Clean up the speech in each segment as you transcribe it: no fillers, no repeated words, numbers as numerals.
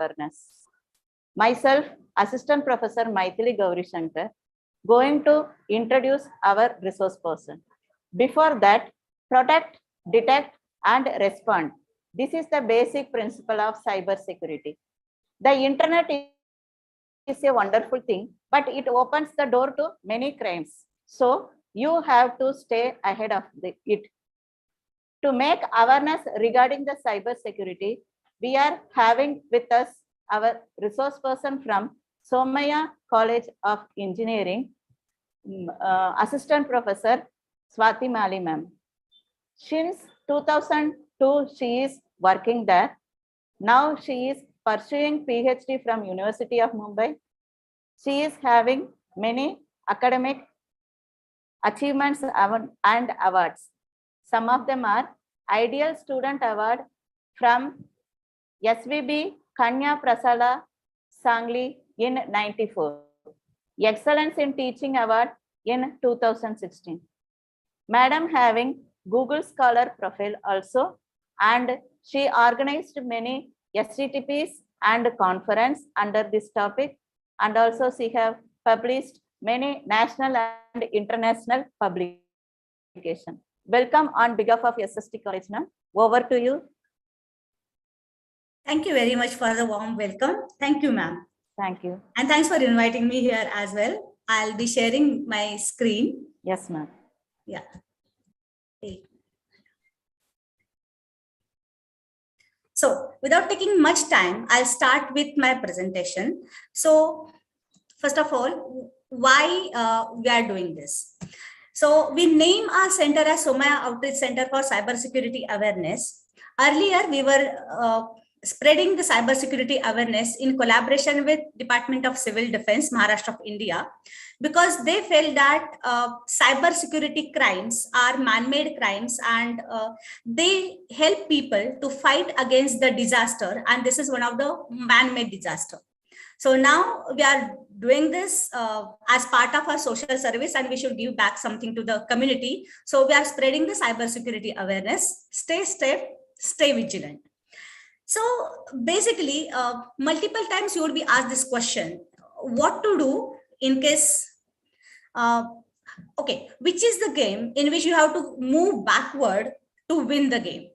awareness. Myself, Assistant Professor Maithili Gauri Shankar, going to introduce our resource person. Before that, protect, detect, and respond. This is the basic principle of cyber security. The internet is a wonderful thing, but it opens the door to many crimes. So you have to stay ahead of it. To make awareness regarding the cyber security, we are having with us our resource person from Somaya College of Engineering, Assistant Professor Swati Mali ma'am. Since 2002, she is working there. Now she is pursuing PhD from University of Mumbai. She is having many academic achievements and awards. Some of them are Ideal Student Award from SVB Kanya Prasada Sangli in 94. Excellence in Teaching Award in 2016. Madam having Google Scholar profile also, and she organized many SCTPs and conference under this topic, and also she have published many national and international publications. Welcome on behalf of SST College, ma'am. Over to you. Thank you very much for the warm welcome. Thank you, ma'am. Thank you. And thanks for inviting me here as well. I'll be sharing my screen. Yes, ma'am. Yeah. So without taking much time, I'll start with my presentation. So first of all, why we are doing this? So we name our center as Somaya Outreach Center for Cybersecurity Awareness. Earlier, we were spreading the cybersecurity awareness in collaboration with Department of Civil Defense, Maharashtra of India, because they felt that cybersecurity crimes are man-made crimes and they help people to fight against the disaster. And this is one of the man-made disaster. So now we are doing this as part of our social service, and we should give back something to the community. So we are spreading the cybersecurity awareness. Stay safe, stay vigilant. So basically, multiple times you would be asked this question: what to do in case? Okay, which is the game in which you have to move backward to win the game?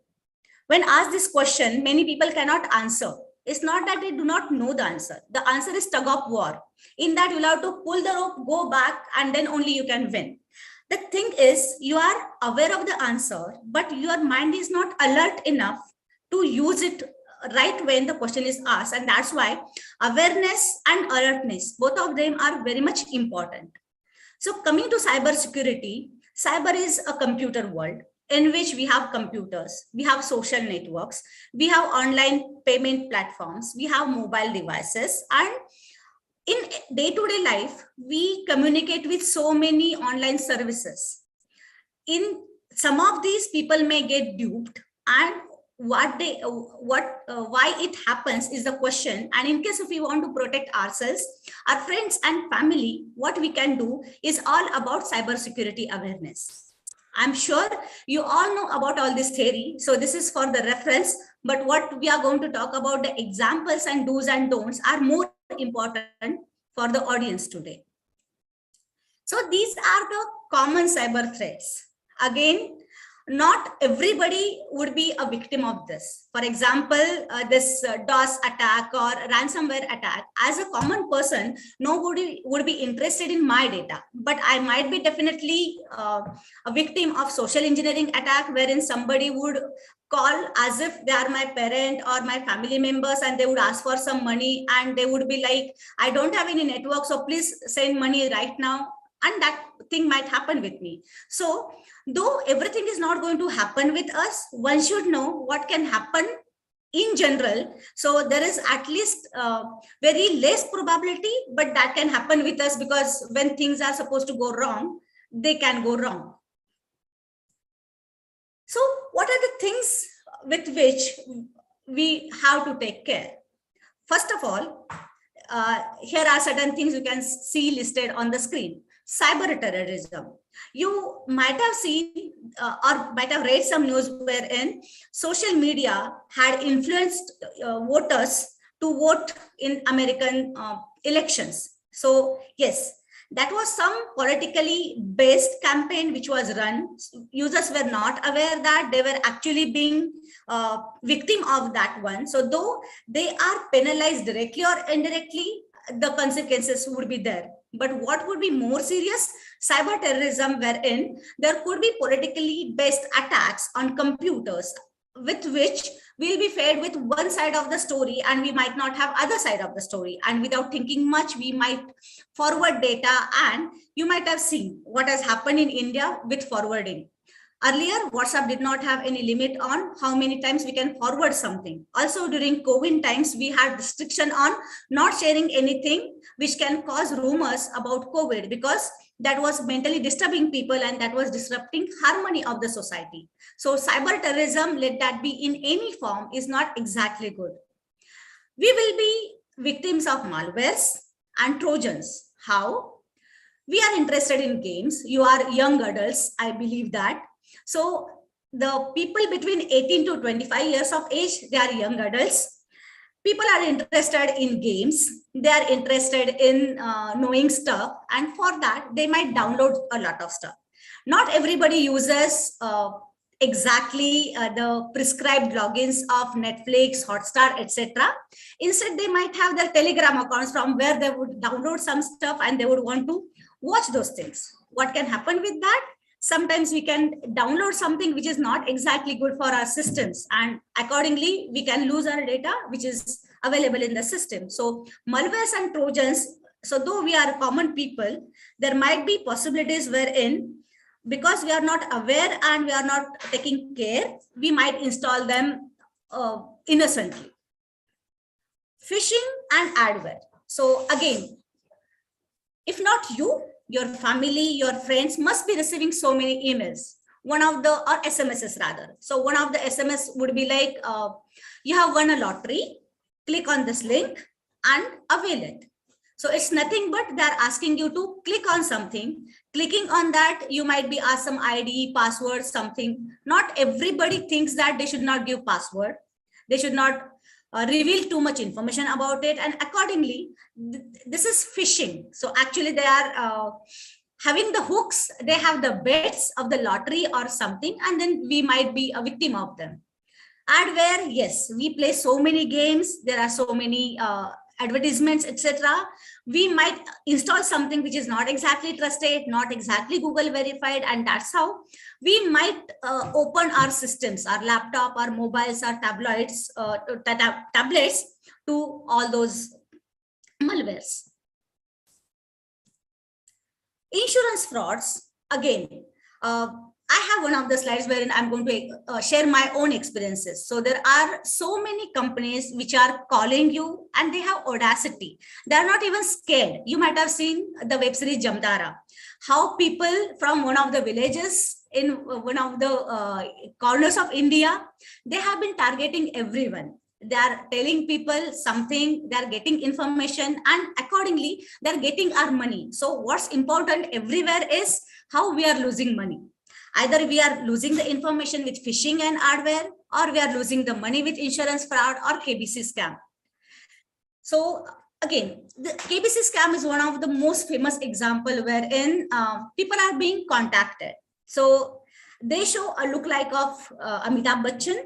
When asked this question, many people cannot answer. It's not that they do not know the answer. The answer is tug of war. In that, you'll have to pull the rope, go back, and then only you can win. The thing is, you are aware of the answer, but your mind is not alert enough to use it right when the question is asked. And that's why awareness and alertness, both of them are very much important. So coming to cybersecurity, cyber is a computer world in which we have computers, we have social networks, we have online payment platforms, we have mobile devices, and in day-to-day life, we communicate with so many online services. In some of these, people may get duped, and why it happens is the question. And in case if we want to protect ourselves, our friends and family, what we can do is all about cybersecurity awareness. I'm sure you all know about all this theory, so this is for the reference, but what we are going to talk about, the examples and do's and don'ts, are more important for the audience today. So these are the common cyber threats. Again, not everybody would be a victim of this. For example, this DOS attack or ransomware attack, as a common person, nobody would be interested in my data, but I might be definitely a victim of social engineering attack, wherein somebody would call as if they are my parent or my family members, and they would ask for some money, and they would be like, I don't have any network, so please send money right now. And that thing might happen with me. So though everything is not going to happen with us, one should know what can happen in general. So there is at least very less probability, but that can happen with us, because when things are supposed to go wrong, they can go wrong. So what are the things with which we have to take care? First of all, here are certain things you can see listed on the screen. Cyber terrorism. You might have seen or might have read some news wherein social media had influenced voters to to vote in American elections. So yes, that was some politically based campaign which was run. Users were not aware that they were actually being victim of that one. So though they are penalized directly or indirectly, the consequences would be there. But what would be more serious? Cyber terrorism, wherein there could be politically based attacks on computers, with which we'll be fed with one side of the story and we might not have other side of the story. And without thinking much, we might forward data, and you might have seen what has happened in India with forwarding. Earlier, WhatsApp did not have any limit on how many times we can forward something. Also, during COVID times, we had restriction on not sharing anything which can cause rumors about COVID, because that was mentally disturbing people and that was disrupting harmony of the society. So cyber terrorism, let that be in any form, is not exactly good. We will be victims of malwares and Trojans. How? We are interested in games. You are young adults, I believe that. So the people between 18 to 25 years of age, they are young adults. People are interested in games. They are interested in knowing stuff. And for that, they might download a lot of stuff. Not everybody uses exactly the prescribed logins of Netflix, Hotstar, etc. Instead, they might have their Telegram accounts from where they would download some stuff and they would want to watch those things. What can happen with that? Sometimes we can download something which is not exactly good for our systems, and accordingly we can lose our data which is available in the system. So malwares and Trojans, so though we are common people, there might be possibilities wherein, because we are not aware and we are not taking care, we might install them innocently. Phishing and adware. So again, if not you, your family, your friends must be receiving so many emails, or SMSs rather. So one of the SMS would be like, you have won a lottery, click on this link and avail it. So it's nothing but they're asking you to click on something. Clicking on that, you might be asked some ID, password, something. Not everybody thinks that they should not give password. They should not reveal too much information about it, and accordingly this is phishing. So actually they are having the hooks, they have the bets of the lottery or something, and then we might be a victim of them. Adware, yes, we play so many games, there are so many advertisements, etc. We might install something which is not exactly trusted, not exactly Google verified, and that's how we might open our systems, our laptop, our mobiles, our tablets to all those malwares. Insurance frauds, again, I have one of the slides wherein I'm going to share my own experiences. So there are so many companies which are calling you and they have audacity. They are not even scared. You might have seen the web series Jamdara, how people from one of the villages in one of the corners of India, they have been targeting everyone. They are telling people something, they are getting information, and accordingly, they are getting our money. So what's important everywhere is how we are losing money. Either we are losing the information with phishing and adware, or we are losing the money with insurance fraud or Kbc scam. So again, the Kbc scam is one of the most famous example wherein people are being contacted. So they show a look-alike of Amitabh Bachchan.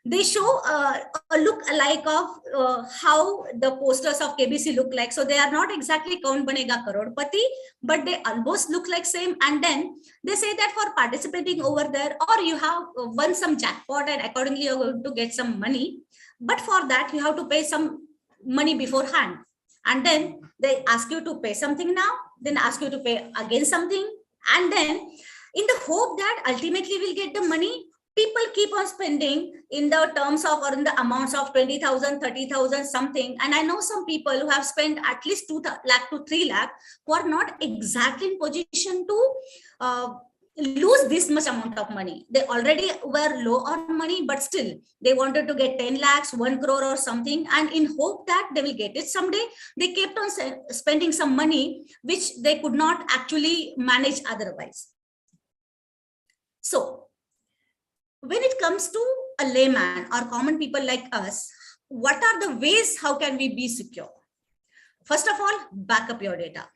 They show a look-alike of how the posters of KBC look like. So they are not exactly Kaun Banega Karodpati, but they almost look like same. And then they say that for participating over there, or you have won some jackpot and accordingly you're going to get some money. But for that, you have to pay some money beforehand. And then they ask you to pay something now, then ask you to pay again something. And then in the hope that ultimately we'll get the money, people keep on spending in the terms of or in the amounts of 20,000, 30,000 something. And I know some people who have spent at least 2 lakh to 3 lakh who are not exactly in position to lose this much amount of money. They already were low on money, but still they wanted to get 10 lakhs, 1 crore or something. And in hope that they will get it someday, they kept on spending some money, which they could not actually manage otherwise. So when it comes to a layman or common people like us, what are the ways, how can we be secure? First of all, back up your data.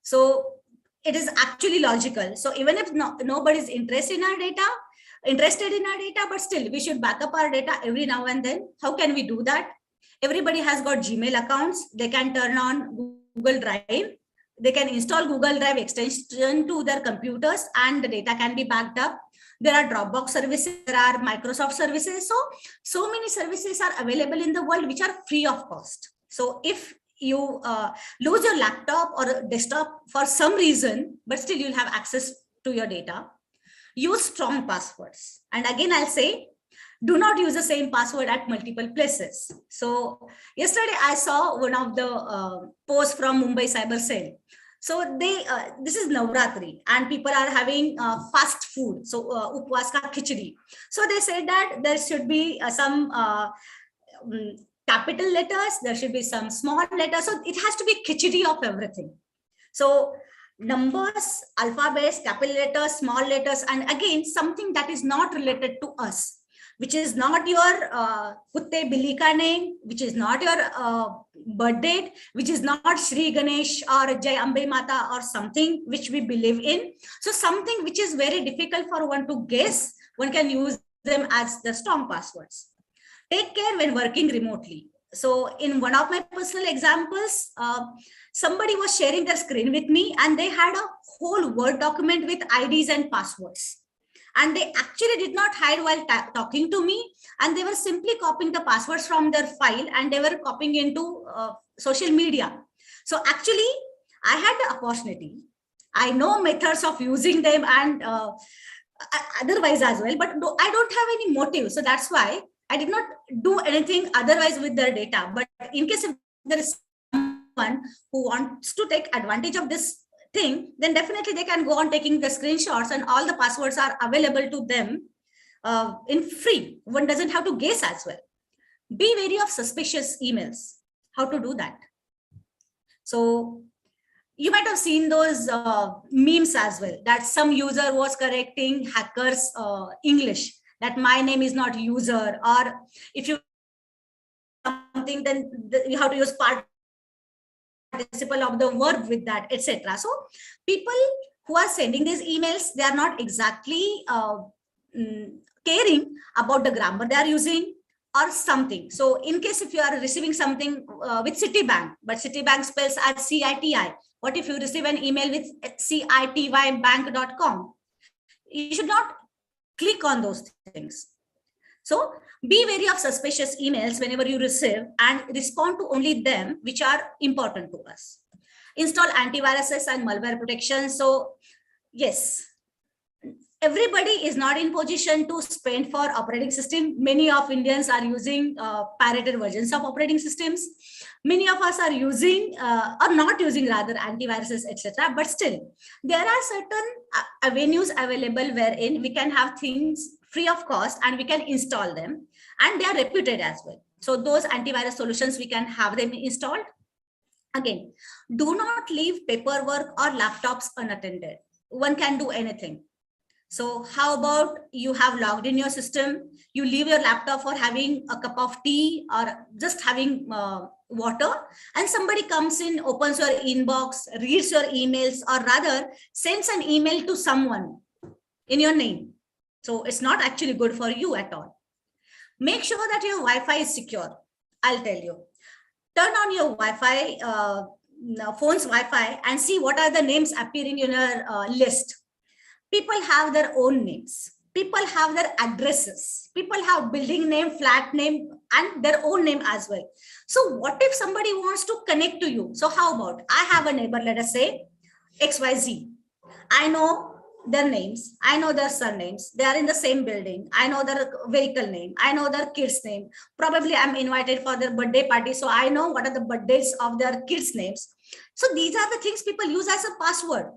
So it is actually logical. So even if nobody is interested in our data, but still we should back up our data every now and then. How can we do that? Everybody has got Gmail accounts. They can turn on Google Drive. They can install Google Drive extension to their computers and the data can be backed up. There are Dropbox services, there are Microsoft services. So many services are available in the world which are free of cost. So if you lose your laptop or desktop for some reason, but still you'll have access to your data, use strong passwords. And again, I'll say, do not use the same password at multiple places. So yesterday I saw one of the posts from Mumbai Cyber Cell. So this is Navratri and people are having fast food. So upwas ka khichdi. So they said that there should be some capital letters, there should be some small letters. So it has to be khichdi of everything. So numbers, alphabets, capital letters, small letters, and again, something that is not related to us, which is not your Kutte Billy ka name, which is not your birth date, which is not Shri Ganesh or Jai Ambe Mata or something which we believe in. So something which is very difficult for one to guess, one can use them as the strong passwords. Take care when working remotely. So in one of my personal examples, somebody was sharing their screen with me and they had a whole Word document with IDs and passwords. And they actually did not hide while talking to me. And they were simply copying the passwords from their file and they were copying into social media. So actually, I had the opportunity. I know methods of using them and otherwise as well, but I don't have any motive. So that's why I did not do anything otherwise with their data. But in case if there is someone who wants to take advantage of this thing, then definitely they can go on taking the screenshots and all the passwords are available to them in free. One doesn't have to guess as well. Be wary of suspicious emails. How to do that? So you might have seen those memes as well, that some user was correcting hackers English, that my name is not user, or if you something, then you have to use participle of the verb with that, etc. So people who are sending these emails, they are not exactly caring about the grammar they are using or something. So in case if you are receiving something with Citibank, but Citibank spells as CITI, what if you receive an email with citybank.com? You should not click on those things. So be wary of suspicious emails whenever you receive and respond to only them which are important to us. Install antiviruses and malware protection. So yes, everybody is not in position to spend for operating system. Many of Indians are using pirated versions of operating systems. Many of us are using or not using rather antiviruses, etc. But still, there are certain avenues available wherein we can have things free of cost and we can install them, and they are reputed as well. So those antivirus solutions, we can have them installed. Again, do not leave paperwork or laptops unattended. One can do anything. So how about you have logged in your system, you leave your laptop for having a cup of tea or just having water, and somebody comes in, opens your inbox, reads your emails, or rather sends an email to someone in your name. So it's not actually good for you at all. Make sure that your Wi-Fi is secure. I'll tell you. Turn on your Wi-Fi, phone's Wi-Fi, and see what are the names appearing in your list. People have their own names. People have their addresses. People have building name, flat name, and their own name as well. So what if somebody wants to connect to you? So how about, I have a neighbor, let us say XYZ. I know their names. I know their surnames. They are in the same building. I know their vehicle name. I know their kids' name. Probably I'm invited for their birthday party. So I know what are the birthdays of their kids' names. So these are the things people use as a password,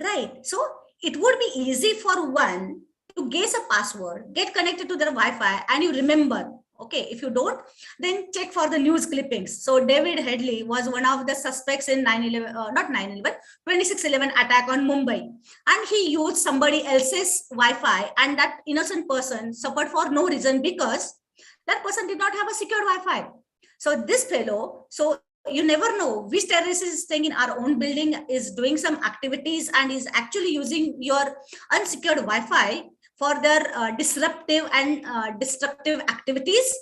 right? So it would be easy for one to guess a password, get connected to their Wi-Fi, and you remember. Okay, if you don't, then check for the news clippings. So David Headley was one of the suspects in 26/11 attack on Mumbai. And he used somebody else's Wi-Fi, and that innocent person suffered for no reason because that person did not have a secured Wi-Fi. So this fellow, so you never know which terrorist is staying in our own building, is doing some activities and is actually using your unsecured Wi-Fi for their disruptive and destructive activities,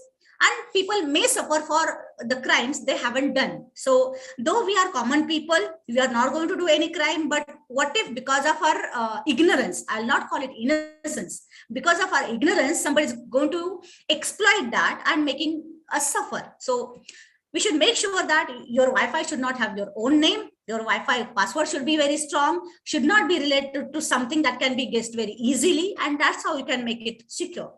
and people may suffer for the crimes they haven't done. So though we are common people, we are not going to do any crime, but what if because of our ignorance, I'll not call it innocence, because of our ignorance, somebody is going to exploit that and making us suffer. So we should make sure that your Wi-Fi should not have your own name. Your Wi-Fi password should be very strong, should not be related to something that can be guessed very easily. And that's how you can make it secure.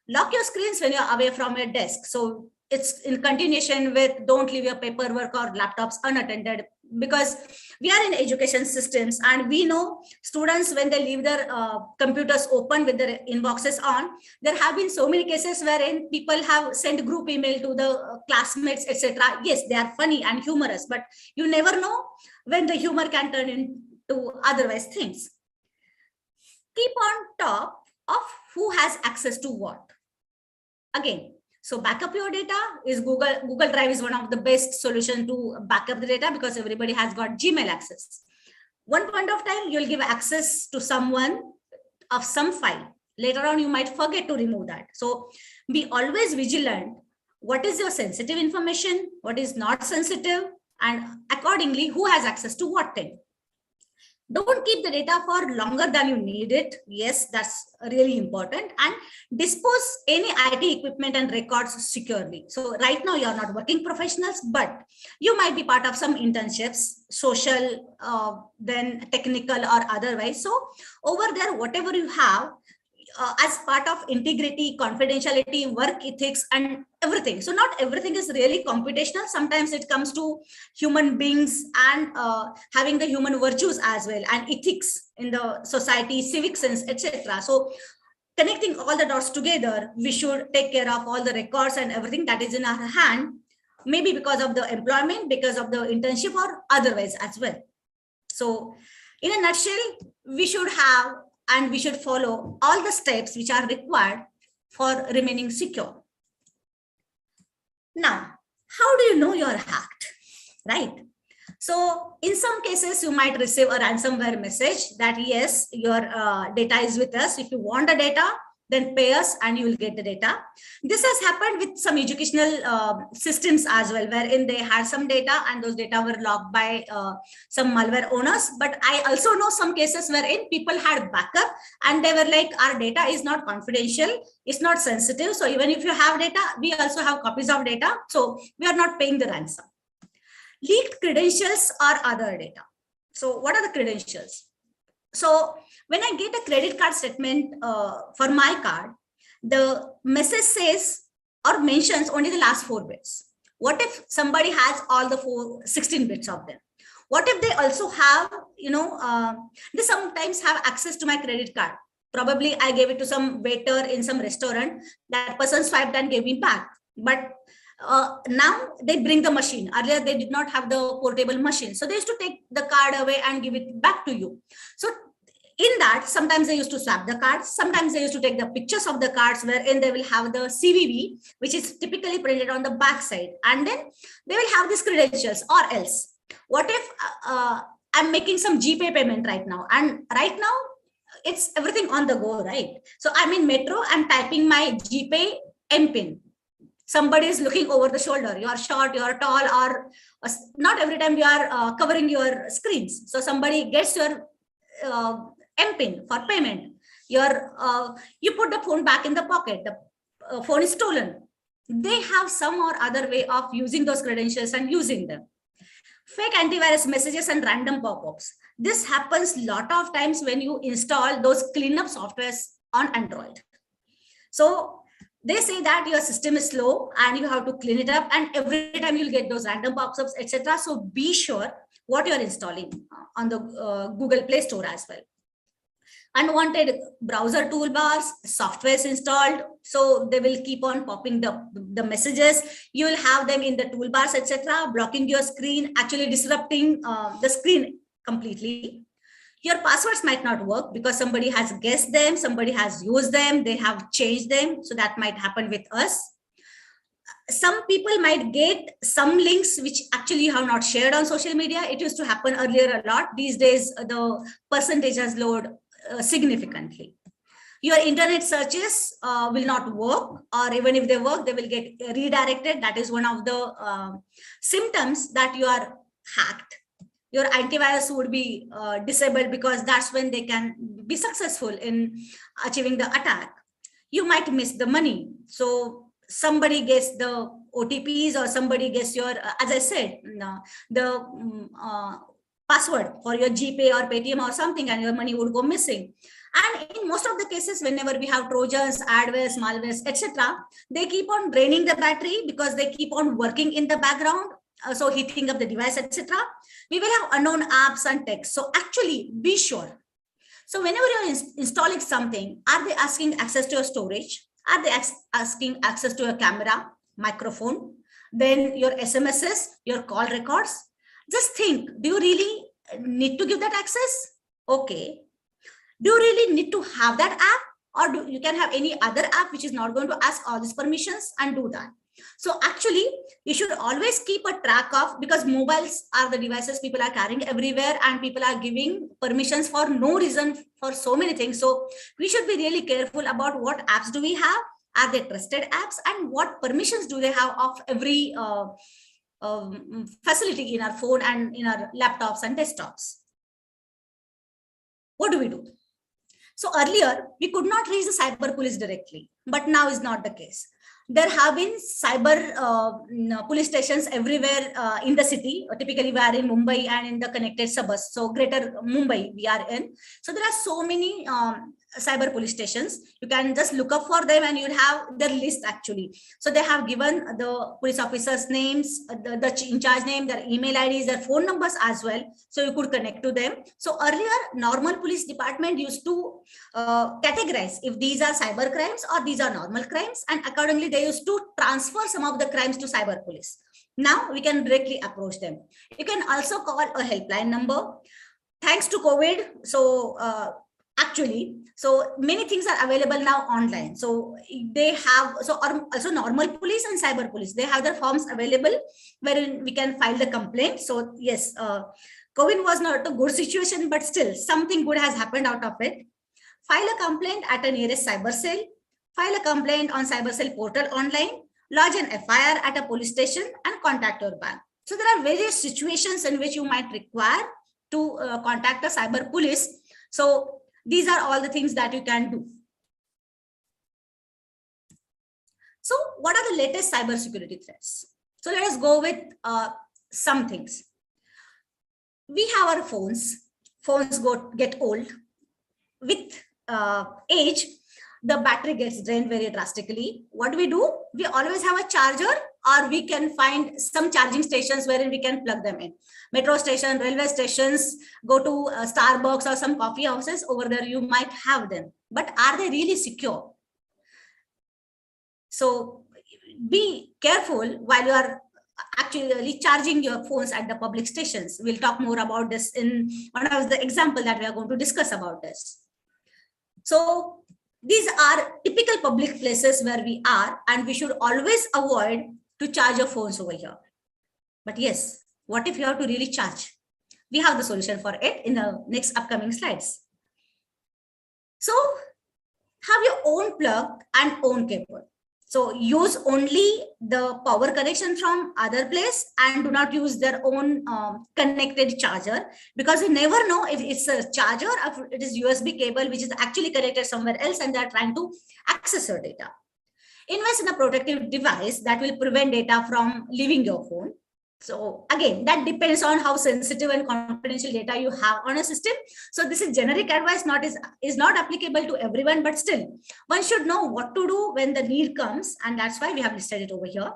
Lock your screens when you're away from your desk. So it's in continuation with don't leave your paperwork or laptops unattended, because we are in education systems and we know students, when they leave their computers open with their inboxes on, there have been so many cases wherein people have sent group email to the classmates, etc. Yes, they are funny and humorous, but you never know when the humor can turn into otherwise things. Keep on top of who has access to what. Again, so backup your data is Google Drive is one of the best solution to back up the data, because everybody has got Gmail access. One point of time, you'll give access to someone of some file. Later on, you might forget to remove that. So be always vigilant. What is your sensitive information? What is not sensitive? And accordingly, who has access to what thing? Don't keep the data for longer than you need it. Yes, that's really important. And dispose any IT equipment and records securely. So right now you're not working professionals, but you might be part of some internships, social, then technical or otherwise. So over there, whatever you have, as part of integrity, confidentiality, work ethics, and everything. So not everything is really computational. Sometimes it comes to human beings and having the human virtues as well, and ethics in the society, civic sense, etc. So connecting all the dots together, we should take care of all the records and everything that is in our hand, maybe because of the employment, because of the internship, or otherwise as well. So in a nutshell, we should have and we should follow all the steps which are required for remaining secure. Now, how do you know you're hacked, right? So in some cases, you might receive a ransomware message that, yes, your data is with us. If you want the data, then pay us and you will get the data. This has happened with some educational systems as well, wherein they had some data and those data were locked by some malware owners. But I also know some cases wherein people had backup and they were like, our data is not confidential, it's not sensitive. So even if you have data, we also have copies of data. So we are not paying the ransom. Leaked credentials or other data. So what are the credentials? So when I get a credit card statement for my card, the message says or mentions only the last 4 bits. What if somebody has all the 16 bits of them? What if they also have, they sometimes have access to my credit card? Probably I gave it to some waiter in some restaurant. That person swiped and gave me back. But now they bring the machine. Earlier, they did not have the portable machine. So they used to take the card away and give it back to you. So in that, sometimes they used to swap the cards. Sometimes they used to take the pictures of the cards wherein they will have the CVV, which is typically printed on the back side. And then they will have these credentials. Or else, what if I'm making some GPay payment right now? And right now, it's everything on the go, right? So I'm in metro, I'm typing my GPay MPIN. Somebody is looking over the shoulder. You are short, you are tall, or not every time you are covering your screens. So somebody gets your MPIN for payment. You put the phone back in the pocket. The phone is stolen. They have some or other way of using those credentials and using them. Fake antivirus messages and random pop-ups. This happens a lot of times when you install those cleanup softwares on Android. So they say that your system is slow and you have to clean it up, and every time you'll get those random pop-ups, etc. So be sure what you're installing on the Google Play Store as well. Unwanted browser toolbars, softwares installed, so they will keep on popping the messages. You will have them in the toolbars, etc., blocking your screen, actually disrupting the screen completely. Your passwords might not work because somebody has guessed them, somebody has used them, they have changed them. So that might happen with us. Some people might get some links which actually you have not shared on social media. It used to happen earlier a lot. These days, the percentage has lowered significantly. Your internet searches will not work, or even if they work, they will get redirected. That is one of the symptoms that you are hacked. Your antivirus would be disabled, because that's when they can be successful in achieving the attack. You might miss the money. So somebody gets the OTPs, or somebody gets your, as I said, the password for your GPay or Paytm or something, and your money would go missing. And in most of the cases, whenever we have Trojans, adwares, malwares, etc., they keep on draining the battery because they keep on working in the background, so heating up the device, etc. We will have unknown apps and text. So actually, be sure. So whenever you're installing something, are they asking access to your storage? Are they asking access to your camera, microphone, then your SMSs, your call records? Just think, do you really need to give that access? Okay. Do you really need to have that app, or you can have any other app which is not going to ask all these permissions and do that? So actually, you should always keep a track of, because mobiles are the devices people are carrying everywhere, and people are giving permissions for no reason for so many things. So we should be really careful about what apps do we have, are they trusted apps, and what permissions do they have of every facility in our phone and in our laptops and desktops. What do we do? So earlier, we could not reach the cyber police directly, but now is not the case. There have been cyber police stations everywhere in the city. Typically, we are in Mumbai and in the connected suburbs. So greater Mumbai we are in. So there are so many cyber police stations. You can just look up for them and you'll have their list actually. So they have given the police officers' names, the in charge name, their email IDs, their phone numbers as well. So you could connect to them. So earlier, normal police department used to categorize if these are cyber crimes or these are normal crimes, and accordingly they used to transfer some of the crimes to cyber police. Now we can directly approach them. You can also call a helpline number. Thanks to COVID, so so many things are available now online. So they have, so also normal police and cyber police, they have their forms available wherein we can file the complaint. So yes, COVID was not a good situation, but still something good has happened out of it. File a complaint at a nearest cyber cell, file a complaint on cyber cell portal online, lodge an FIR at a police station, and contact your bank. So there are various situations in which you might require to contact a cyber police. So these are all the things that you can do. So what are the latest cybersecurity threats? So let us go with some things. We have our phones. Phones get old. With age, the battery gets drained very drastically. What do? We always have a charger, or we can find some charging stations wherein we can plug them in. Metro station, railway stations, go to Starbucks or some coffee houses, over there you might have them. But are they really secure? So be careful while you are actually charging your phones at the public stations. We'll talk more about this in one of the examples that we are going to discuss about this. So these are typical public places where we are, and we should always avoid to charge your phones over here. But yes, what if you have to really charge? We have the solution for it in the next upcoming slides. So have your own plug and own cable. So use only the power connection from other place, and do not use their own connected charger, because you never know if it's a charger or if it is USB cable which is actually connected somewhere else and they're trying to access your data. Invest in a protective device that will prevent data from leaving your phone. So again, that depends on how sensitive and confidential data you have on a system. So this is generic advice, is not applicable to everyone, but still one should know what to do when the need comes, and that's why we have listed it over here.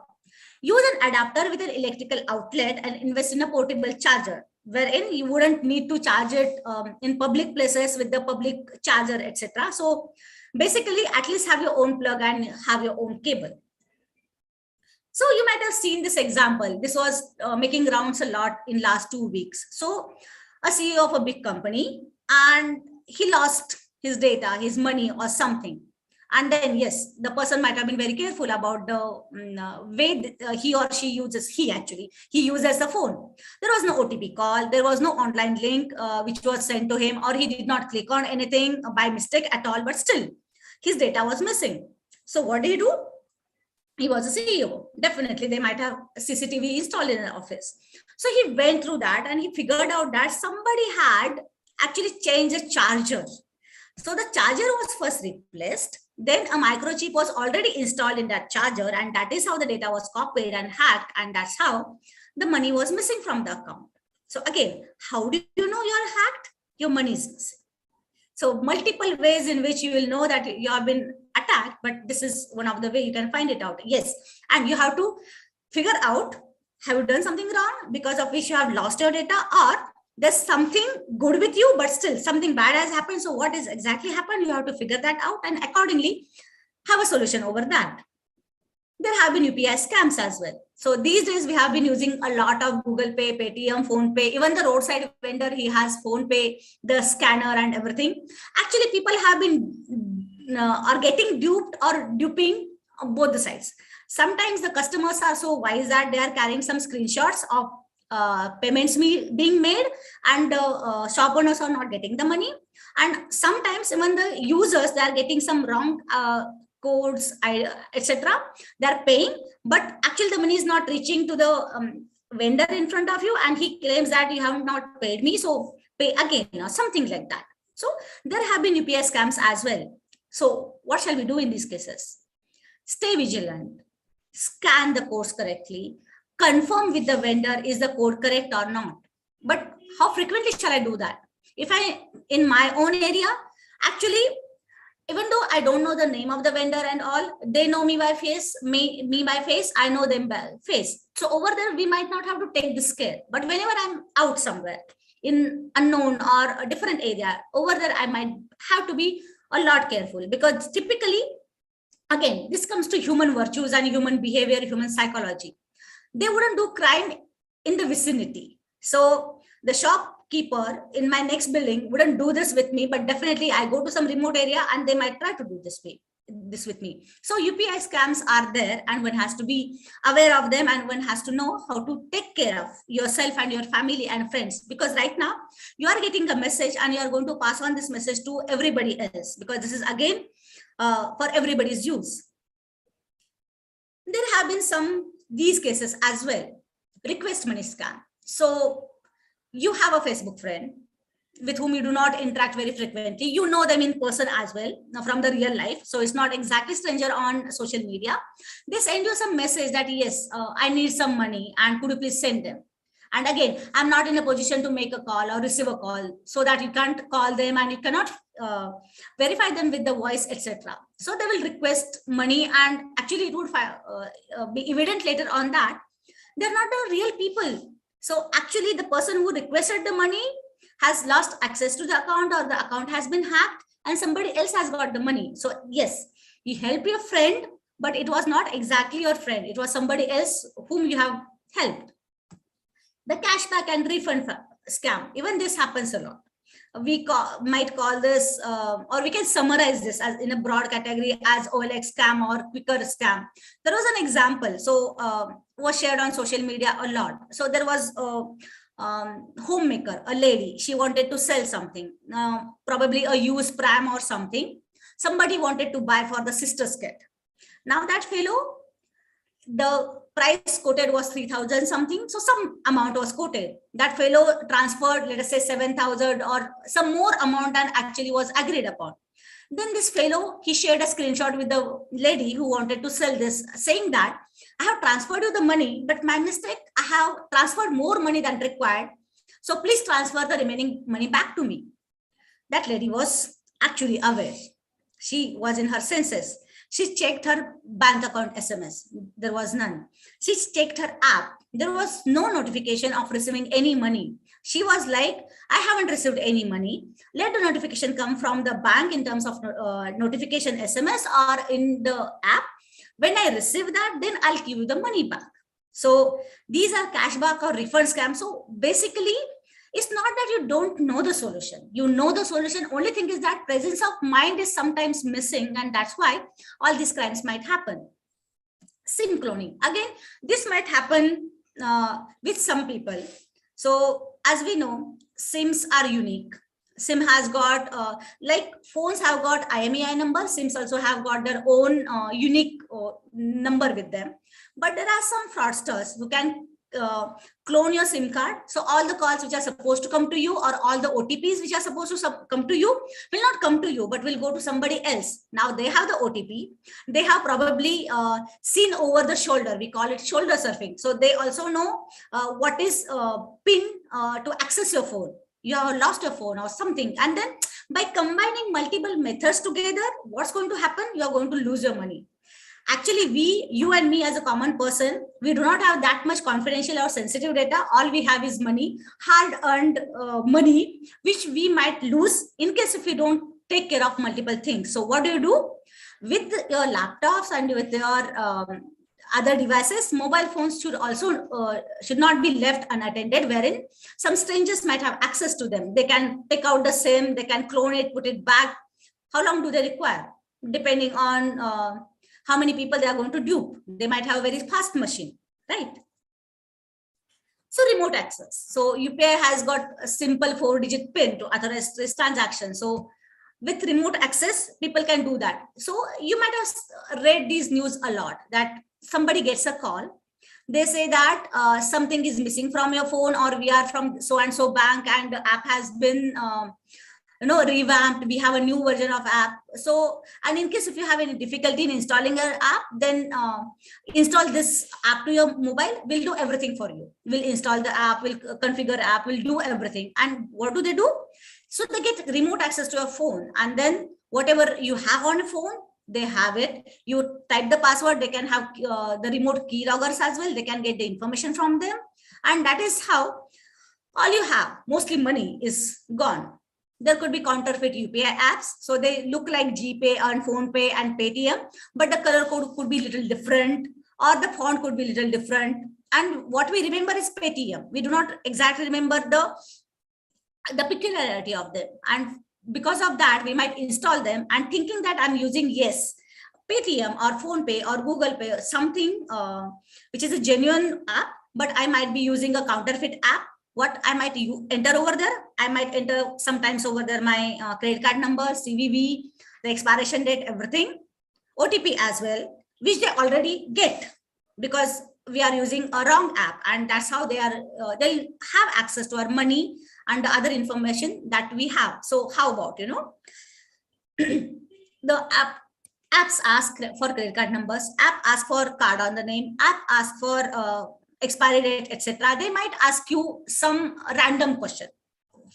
Use an adapter with an electrical outlet and invest in a portable charger, wherein you wouldn't need to charge it in public places with the public charger, etc. So basically, at least have your own plug and have your own cable. So you might have seen this example. This was making rounds a lot in last 2 weeks. So a CEO of a big company and he lost his data, his money or something. And then, yes, the person might have been very careful about the way he or she uses, he uses the phone. There was no OTP call. There was no online link which was sent to him, or he did not click on anything by mistake at all, but still his data was missing. So what did he do? He was a CEO. Definitely, they might have CCTV installed in the office. So he went through that and he figured out that somebody had actually changed the charger. So the charger was first replaced. Then a microchip was already installed in that charger, and that is how the data was copied and hacked, and that's how the money was missing from the account. So again, how do you know you're hacked? Your money is missing. So multiple ways in which you will know that you have been attacked, but this is one of the way you can find it out. Yes, and you have to figure out, have you done something wrong because of which you have lost your data, or there's something good with you, but still something bad has happened. So what is exactly happened? You have to figure that out and accordingly have a solution over that. There have been UPI scams as well. So these days we have been using a lot of Google Pay, Paytm, Phone Pay, even the roadside vendor, he has Phone Pay, the scanner and everything. Actually, people have been are getting duped or duping both the sides. Sometimes the customers are so wise that they are carrying some screenshots of payments being made, and shop owners are not getting the money. And sometimes even the users, they are getting some wrong codes, etc. They're paying, but actually the money is not reaching to the vendor in front of you, and he claims that you have not paid me, so pay again, or something like that. So there have been UPI scams as well. So what shall we do in these cases? Stay vigilant, scan the codes correctly, confirm with the vendor, is the code correct or not. But how frequently shall I do that? If I, in my own area, actually, even though I don't know the name of the vendor and all, they know me by face, me by face, I know them by face. So over there, we might not have to take this care. But whenever I'm out somewhere in unknown or a different area, over there, I might have to be a lot careful, because typically, again, this comes to human virtues and human behavior, human psychology. They wouldn't do crime in the vicinity. So the shopkeeper in my next building wouldn't do this with me, but definitely I go to some remote area and they might try to do this with me. So UPI scams are there, and one has to be aware of them, and one has to know how to take care of yourself and your family and friends, because right now you are getting a message and you are going to pass on this message to everybody else, because this is again for everybody's use. There have been these cases as well. Request money scam. So you have a Facebook friend with whom you do not interact very frequently. You know them in person as well, from the real life. So it's not exactly stranger on social media. They send you some message that, yes, I need some money and could you please send them? And again, I'm not in a position to make a call or receive a call, so that you can't call them and you cannot verify them with the voice, etc. So they will request money, and actually it would be evident later on that they're not the real people. So actually the person who requested the money has lost access to the account, or the account has been hacked and somebody else has got the money. So yes, you help your friend, but it was not exactly your friend. It was somebody else whom you have helped. The cashback and refund scam, even this happens a lot. We might call this, or we can summarize this as in a broad category as OLX scam or quicker scam. There was an example, so was shared on social media a lot. So there was a homemaker, a lady, she wanted to sell something, probably a used pram or something. Somebody wanted to buy for the sister's kid. Now that fellow, the price quoted was 3,000 something. So some amount was quoted. That fellow transferred, let us say 7,000 or some more amount than actually was agreed upon. Then this fellow, he shared a screenshot with the lady who wanted to sell this, saying that I have transferred you the money, but my mistake, I have transferred more money than required. So please transfer the remaining money back to me. That lady was actually aware. She was in her senses. She checked her bank account SMS. There was none. She checked her app. There was no notification of receiving any money. She was like, I haven't received any money. Let the notification come from the bank in terms of notification SMS or in the app. When I receive that, then I'll give you the money back. So these are cashback or refund scams. So basically, It's not that you don't know the solution. You know the solution. Only thing is that presence of mind is sometimes missing, and that's why all these crimes might happen. SIM cloning. Again, this might happen with some people. So as we know, SIMs are unique. SIM has got, like phones have got IMEI number, SIMs also have got their own unique number with them. But there are some fraudsters who can clone your SIM card. So all the calls which are supposed to come to you, or all the OTPs which are supposed to come to you, will not come to you, but will go to somebody else. Now they have the OTP. They have probably seen over the shoulder. We call it shoulder surfing. So they also know what is PIN to access your phone. You have lost your phone or something. And then by combining multiple methods together, what's going to happen? You are going to lose your money. Actually, you and me as a common person, we do not have that much confidential or sensitive data. All we have is money, hard-earned money, which we might lose in case if we don't take care of multiple things. So what do? With your laptops and with your other devices, mobile phones should also should not be left unattended, wherein some strangers might have access to them. They can take out the SIM, they can clone it, put it back. How long do they require? Depending on how many people they are going to dupe. They might have a very fast machine, right? So remote access. So UPI has got a simple 4-digit PIN to authorize this transaction. So with remote access, people can do that. So you might have read these news a lot, that somebody gets a call. They say that something is missing from your phone, or we are from so-and-so bank and the app has been revamped. We have a new version of app. So, and in case if you have any difficulty in installing your app, then install this app to your mobile. We'll do everything for you. We'll install the app, we'll configure app, we'll do everything. And what do? So they get remote access to your phone, and then whatever you have on your phone, they have it. You type the password, they can have the remote keyloggers as well. They can get the information from them. And that is how all you have, mostly money, is gone. There could be counterfeit UPI apps. So they look like GPay and PhonePe and Paytm, but the color code could be a little different, or the font could be a little different. And what we remember is Paytm. We do not exactly remember the peculiarity of them. And because of that, we might install them and thinking that I'm using, yes, Paytm or PhonePe or Google Pay, something which is a genuine app, but I might be using a counterfeit app. What I might enter over there, I might enter sometimes over there my credit card number, CVV, the expiration date, everything, OTP as well, which they already get because we are using a wrong app, and that's how they'll have access to our money and the other information that we have. So how about, the apps ask for credit card numbers, app ask for card on the name, app ask for expiry date, etc. They might ask you some random question.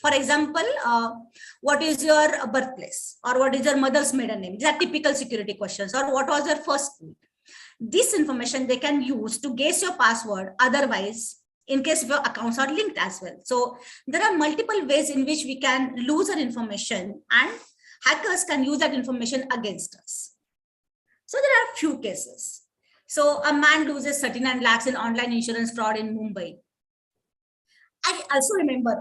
For example, what is your birthplace, or what is your mother's maiden name? These are typical security questions. Or what was your first name? This information they can use to guess your password. Otherwise, in case your accounts are linked as well. So there are multiple ways in which we can lose our information, and hackers can use that information against us. So there are few cases. So a man loses 39 lakhs in online insurance fraud in Mumbai. I also remember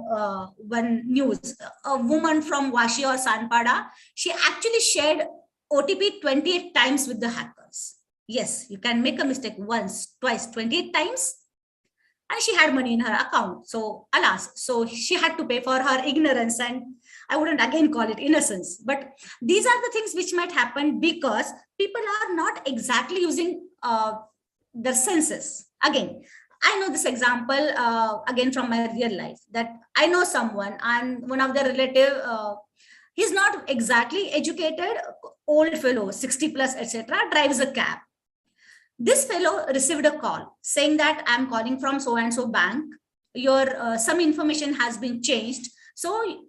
one news, a woman from Vashi or Sanpada, she actually shared OTP 28 times with the hackers. Yes, you can make a mistake once, twice, 28 times. And she had money in her account. So alas, so she had to pay for her ignorance, and I wouldn't again call it innocence. But these are the things which might happen because people are not exactly using their senses. Again, I know this example again from my real life, that I know someone, and one of their relative, he's not exactly educated, old fellow, 60 plus, etc., drives a cab. This fellow received a call saying that I'm calling from so-and-so bank. Your some information has been changed. So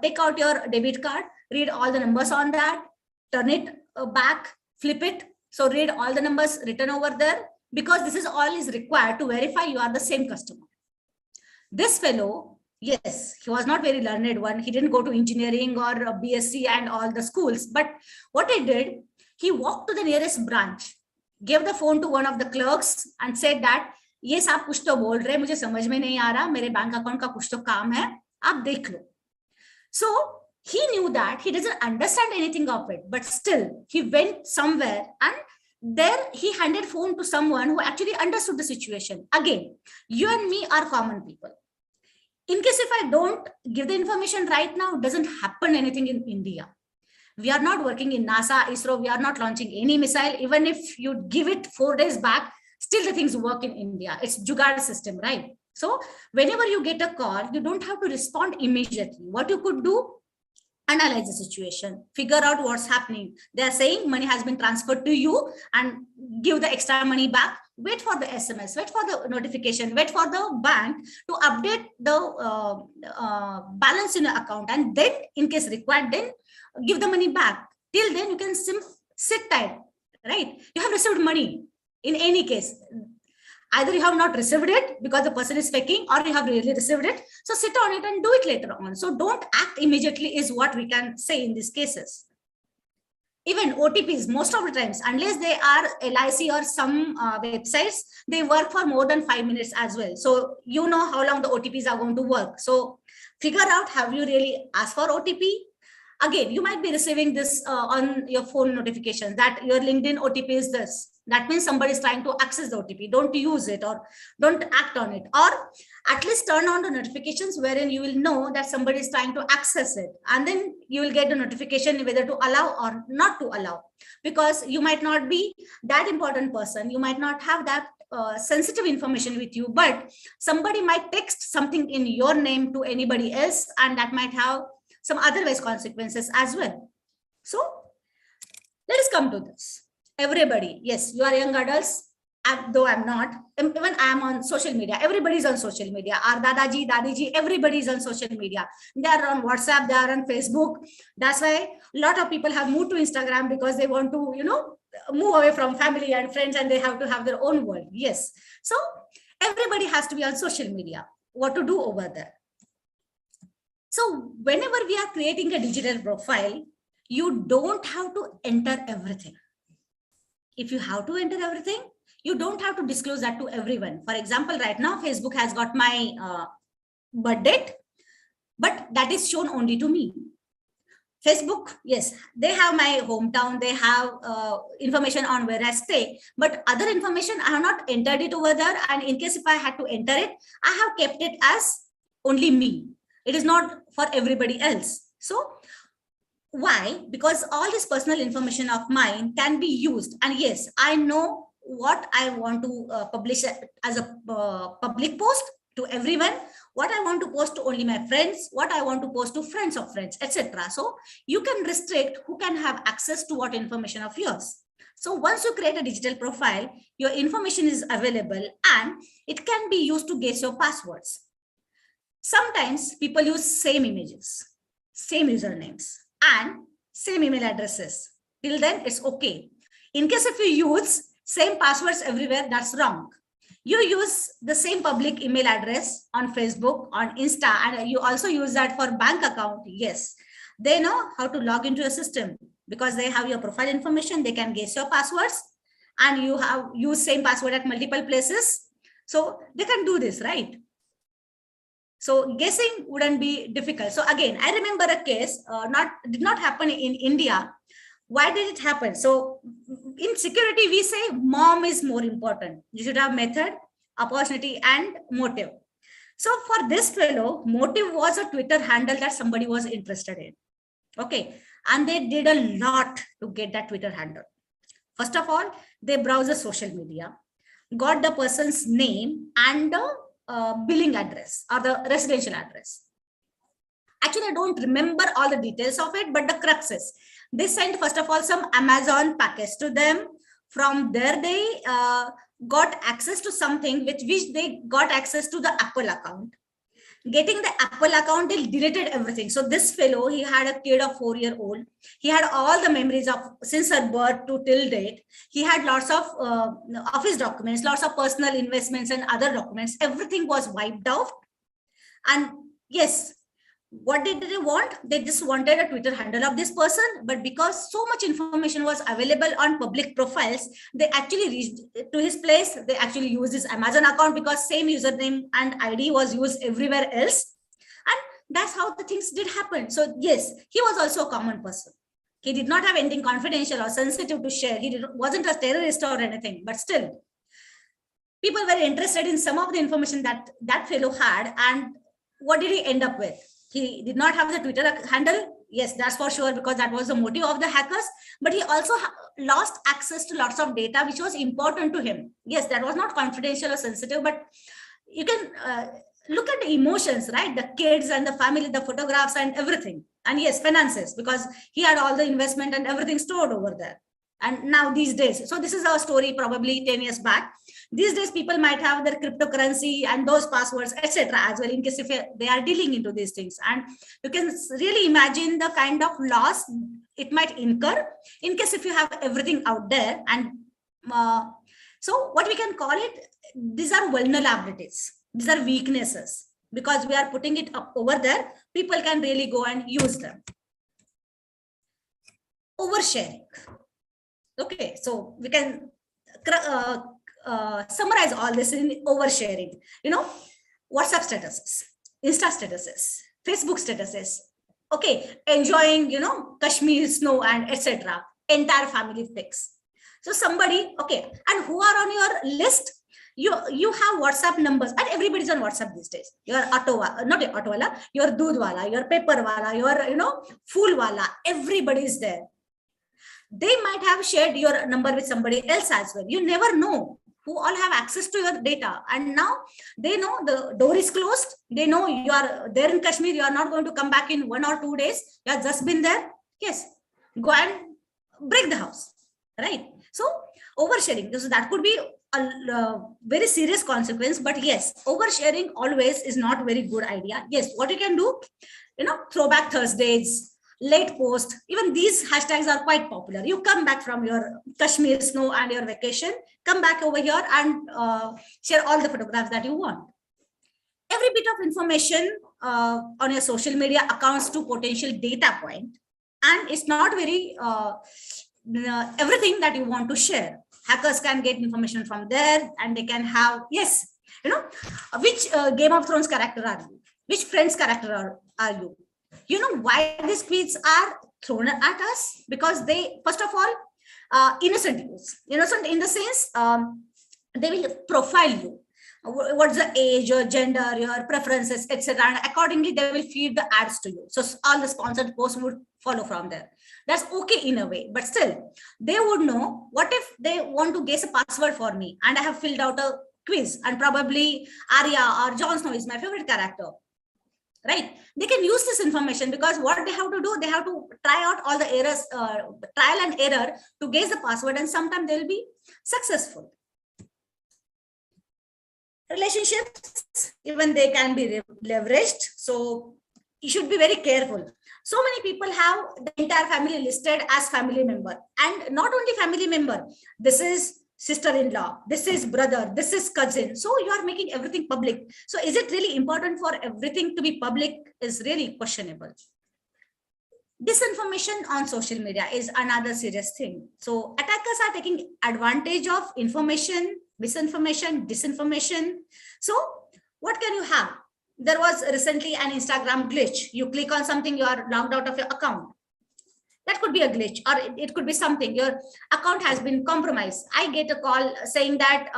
take out your debit card, read all the numbers on that, turn it back, flip it. So read all the numbers written over there, because this is all is required to verify you are the same customer. This fellow, yes, he was not very learned one. He didn't go to engineering or BSc and all the schools. But what he did, he walked to the nearest branch, gave the phone to one of the clerks and said that, ये साहब कुछ तो बोल रहे हैं, मुझे समझ में नहीं आ रहा, मेरे बैंक अकाउंट का कुछ तो काम है, आप देख लो. So he knew that he doesn't understand anything of it, but still he went somewhere and there he handed phone to someone who actually understood the situation. Again, you and me are common people. In case if I don't give the information right now, doesn't happen anything in India. We are not working in NASA, ISRO, we are not launching any missile. Even if you give it 4 days back, still the things work in India. It's Jugaad system, right? So whenever you get a call, you don't have to respond immediately. What you could do, analyze the situation, figure out what's happening. They are saying money has been transferred to you and give the extra money back. Wait for the SMS, wait for the notification, wait for the bank to update the balance in your account. And then in case required, then give the money back. Till then you can sit tight, right? You have received money in any case. Either you have not received it because the person is faking, or you have really received it. So sit on it and do it later on. So don't act immediately is what we can say in these cases. Even OTPs, most of the times, unless they are LIC or some websites, they work for more than 5 minutes as well. So you know how long the OTPs are going to work. So figure out, have you really asked for OTP? Again, you might be receiving this on your phone notifications that your LinkedIn OTP is this. That means somebody is trying to access the OTP. Don't use it or don't act on it. Or at least turn on the notifications wherein you will know that somebody is trying to access it. And then you will get the notification whether to allow or not to allow. Because you might not be that important person. You might not have that sensitive information with you. But somebody might text something in your name to anybody else. And that might have some otherwise consequences as well. So let us come to this. Everybody, yes, you are young adults, though I'm not. Even I'm on social media. Everybody's on social media. Our Dadaji, Dadiji, everybody's on social media. They are on WhatsApp, they are on Facebook. That's why a lot of people have moved to Instagram because they want to, move away from family and friends, and they have to have their own world. Yes. So everybody has to be on social media. What to do over there? So whenever we are creating a digital profile, you don't have to enter everything. If you have to enter everything, you don't have to disclose that to everyone. For example, right now, Facebook has got my birth date, but that is shown only to me. Facebook, yes, they have my hometown, they have information on where I stay, but other information, I have not entered it over there. And in case if I had to enter it, I have kept it as only me. It is not for everybody else. So why? Because all this personal information of mine can be used. And yes, I know what I want to publish as a public post to everyone, what I want to post to only my friends, what I want to post to friends of friends, etc. So you can restrict who can have access to what information of yours. So once you create a digital profile, your information is available and it can be used to guess your passwords. Sometimes people use same images, same usernames, and same email addresses. Till then, it's okay. In case if you use same passwords everywhere, that's wrong. You use the same public email address on Facebook, on Insta, and you also use that for bank account. Yes, they know how to log into your system because they have your profile information. They can guess your passwords, and you have used same password at multiple places. So they can do this, right? So guessing wouldn't be difficult. So again, I remember a case, did not happen in India. Why did it happen? So in security, we say mom is more important. You should have method, opportunity, and motive. So for this fellow, motive was a Twitter handle that somebody was interested in. Okay. And they did a lot to get that Twitter handle. First of all, they browsed the social media, got the person's name and the billing address or the residential address. Actually, I don't remember all the details of it, but the crux is they sent first of all some Amazon package to them. From there, they got access to something with which they got access to the Apple account. Getting the Apple account, they deleted everything. So this fellow, he had a kid of 4-year-old. He had all the memories of since her birth to till date. He had lots of office documents, lots of personal investments and other documents. Everything was wiped out. And yes, What did they want? They just wanted a Twitter handle of this person, but because so much information was available on public profiles, they actually reached to his place. They actually used his Amazon account because same username and ID was used everywhere else. And that's how the things did happen. So yes, he was also a common person. He did not have anything confidential or sensitive to share. Wasn't a terrorist or anything, but still, people were interested in some of the information that that fellow had. And what did he end up with? He did not have the Twitter handle. Yes, that's for sure, because that was the motive of the hackers. But he also lost access to lots of data, which was important to him. Yes, that was not confidential or sensitive, but you can look at the emotions, right? The kids and the family, the photographs and everything. And yes, finances, because he had all the investment and everything stored over there. And now these days, so this is our story probably 10 years back. These days, people might have their cryptocurrency and those passwords, etc. as well, in case if they are dealing into these things. And you can really imagine the kind of loss it might incur in case if you have everything out there. And so what we can call it, these are vulnerabilities. These are weaknesses. Because we are putting it up over there, people can really go and use them. Oversharing. Okay, so we can summarize all this in oversharing. WhatsApp statuses, Insta statuses, Facebook statuses. Okay, enjoying, Kashmir snow and etc. Entire family pics. So somebody, okay, and who are on your list? You have WhatsApp numbers, and everybody's on WhatsApp these days. Your not auto wala, your doodh wala, your paper wala, your fool wala, everybody's there. They might have shared your number with somebody else as well. You never know who all have access to your data. And now they know the door is closed. They know you are there in Kashmir. You are not going to come back in 1 or 2 days. You have just been there. Yes, go and break the house, right? So oversharing, so that could be a very serious consequence. But yes, oversharing always is not very good idea. Yes, what you can do, throwback Thursdays, late post, even these hashtags are quite popular. You come back from your Kashmir snow and your vacation, come back over here and share all the photographs that you want. Every bit of information on your social media accounts to potential data point, and it's not very everything that you want to share. Hackers can get information from there, and they can have, yes, which Game of Thrones character are you? Which Friends character are you? You know why these tweets are thrown at us? Because they, first of all, innocent in the sense, they will profile you. What's the age, your gender, your preferences, etc. And accordingly, they will feed the ads to you. So all the sponsored posts would follow from there. That's okay in a way, but still, they would know. What if they want to guess a password for me, and I have filled out a quiz, and probably Arya or Jon Snow is my favorite character, right? They can use this information, because what they have to do, they have to try out all the errors, trial and error to guess the password, and sometimes they will be successful. Relationships, even they can be leveraged. So you should be very careful. So many people have the entire family listed as family member, and not only family member, this is sister-in-law, this is brother, this is cousin. So you are making everything public. So is it really important for everything to be public? Is really questionable. Disinformation on social media is another serious thing. So attackers are taking advantage of information, misinformation, disinformation. So what can you have? There was recently an Instagram glitch. You click on something, you are logged out of your account. That could be a glitch, or it could be something. Your account has been compromised. I get a call saying that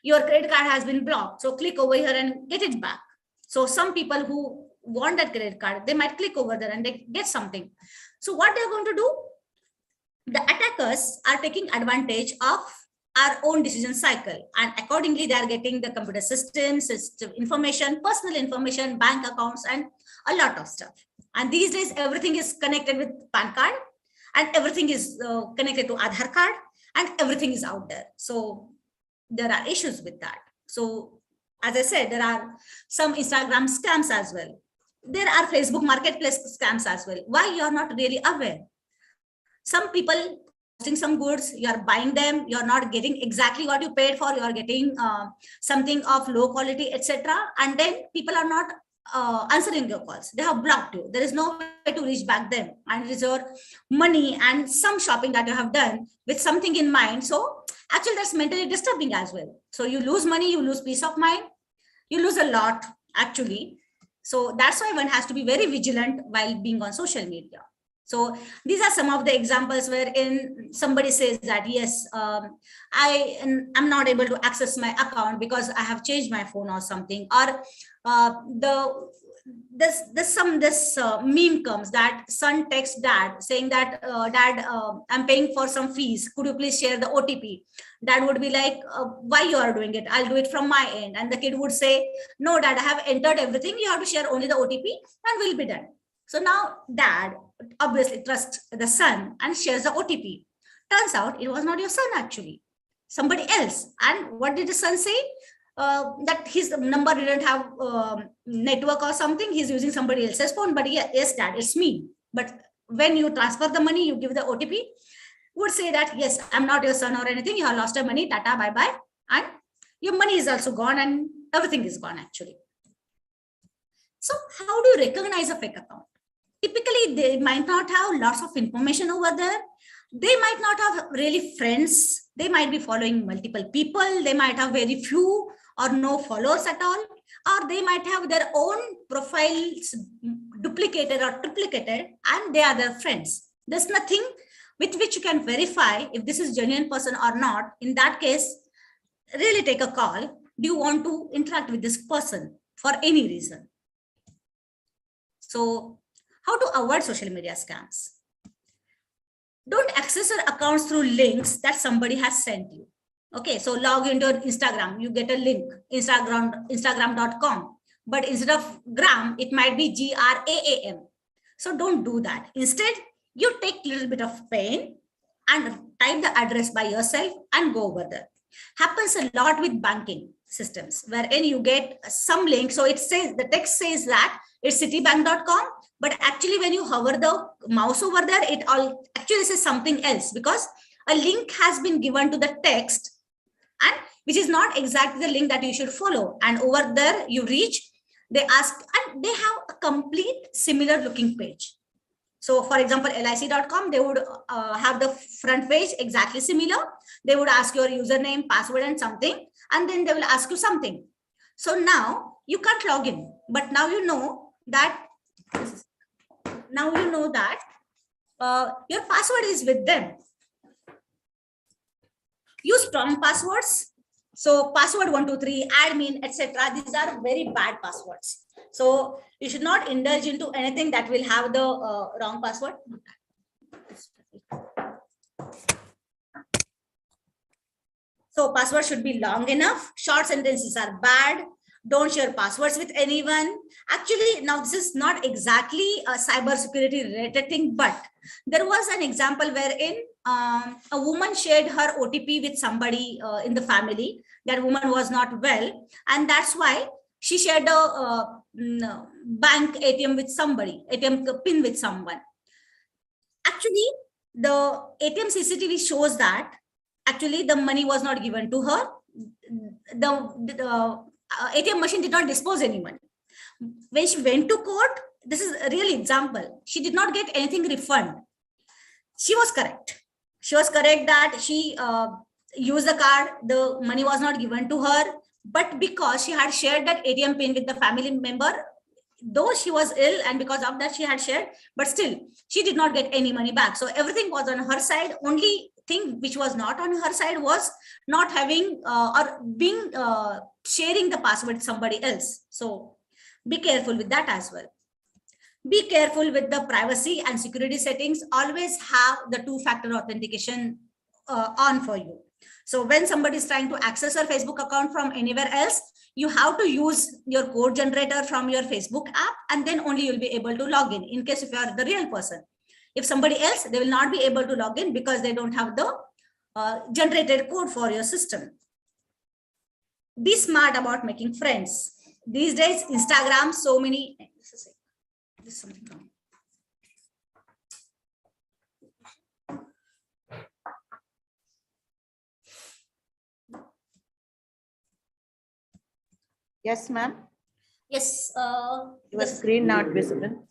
your credit card has been blocked. So click over here and get it back. So some people who want that credit card, they might click over there and they get something. So what they're going to do? The attackers are taking advantage of our own decision cycle, and accordingly they are getting the computer system information, personal information, bank accounts, and a lot of stuff. And these days everything is connected with PAN card, and everything is connected to Aadhaar card, and everything is out there. So there are issues with that. So as I said, there are some Instagram scams as well. There are Facebook marketplace scams as well. Why you are not really aware? Some people posting some goods, you are buying them, you are not getting exactly what you paid for, you are getting something of low quality, etc. And then people are not answering your calls. They have blocked you. There is no way to reach back them, and it is your money and some shopping that you have done with something in mind. So actually that's mentally disturbing as well. So you lose money, you lose peace of mind, you lose a lot actually. So that's why one has to be very vigilant while being on social media. So these are some of the examples wherein somebody says that, yes, I'm not able to access my account because I have changed my phone or something. Or this meme comes that son texts dad saying that, dad, I'm paying for some fees. Could you please share the OTP? Dad would be like, why you are doing it? I'll do it from my end. And the kid would say, no, dad, I have entered everything. You have to share only the OTP and we'll be done. So now dad obviously trusts the son and shares the OTP. Turns out it was not your son actually, somebody else. And what did the son say? That his number didn't have network or something. He's using somebody else's phone, but yes, dad, it's me. But when you transfer the money, you give the OTP, would say that, yes, I'm not your son or anything. You have lost your money, tata, bye-bye. And your money is also gone and everything is gone actually. So how do you recognize a fake account? Typically, they might not have lots of information over there. They might not have really friends. They might be following multiple people. They might have very few or no followers at all. Or they might have their own profiles duplicated or triplicated and they are their friends. There's nothing with which you can verify if this is genuine person or not. In that case, really take a call. Do you want to interact with this person for any reason? So how to avoid social media scams? Don't access your accounts through links that somebody has sent you. Okay, so log into your Instagram, you get a link, instagram.com, but instead of gram, it might be GRAAM. So don't do that. Instead, you take a little bit of pain and type the address by yourself and go over there. Happens a lot with banking systems, wherein you get some link. So it says, the text says that it's citibank.com, but actually when you hover the mouse over there, it all actually says something else because a link has been given to the text and which is not exactly the link that you should follow. And over there you reach, they ask, and they have a complete similar looking page. So for example, lic.com, they would have the front page exactly similar. They would ask your username, password and something, and then they will ask you something. So now you can't log in, but now you know that, your password is with them. Use strong passwords. So password 123, admin, etc. These are very bad passwords. So you should not indulge into anything that will have the wrong password. So password should be long enough. Short sentences are bad. Don't share passwords with anyone. Actually, now this is not exactly a cybersecurity related thing, but there was an example wherein a woman shared her OTP with somebody in the family. That woman was not well, and that's why she shared a bank ATM with somebody, ATM pin with someone. Actually, the ATM CCTV shows that actually the money was not given to her. The ATM machine did not dispose any money. When she went to court, this is a real example. She did not get anything refund. She was correct. She was correct that she used the card. The money was not given to her. But because she had shared that ATM pin with the family member, though she was ill and because of that she had shared, but still she did not get any money back. So everything was on her side. Only thing which was not on her side was not having or being sharing the password with somebody else. So be careful with that as well. Be careful with the privacy and security settings. Always have the two-factor authentication on for you. So when somebody is trying to access your Facebook account from anywhere else, you have to use your code generator from your Facebook app, and then only you'll be able to log in case if you are the real person. If somebody else, they will not be able to log in because they don't have the generated code for your system. Be smart about making friends. These days, Instagram, so many. This is something wrong. Yes, ma'am. Yes. Your screen not visible.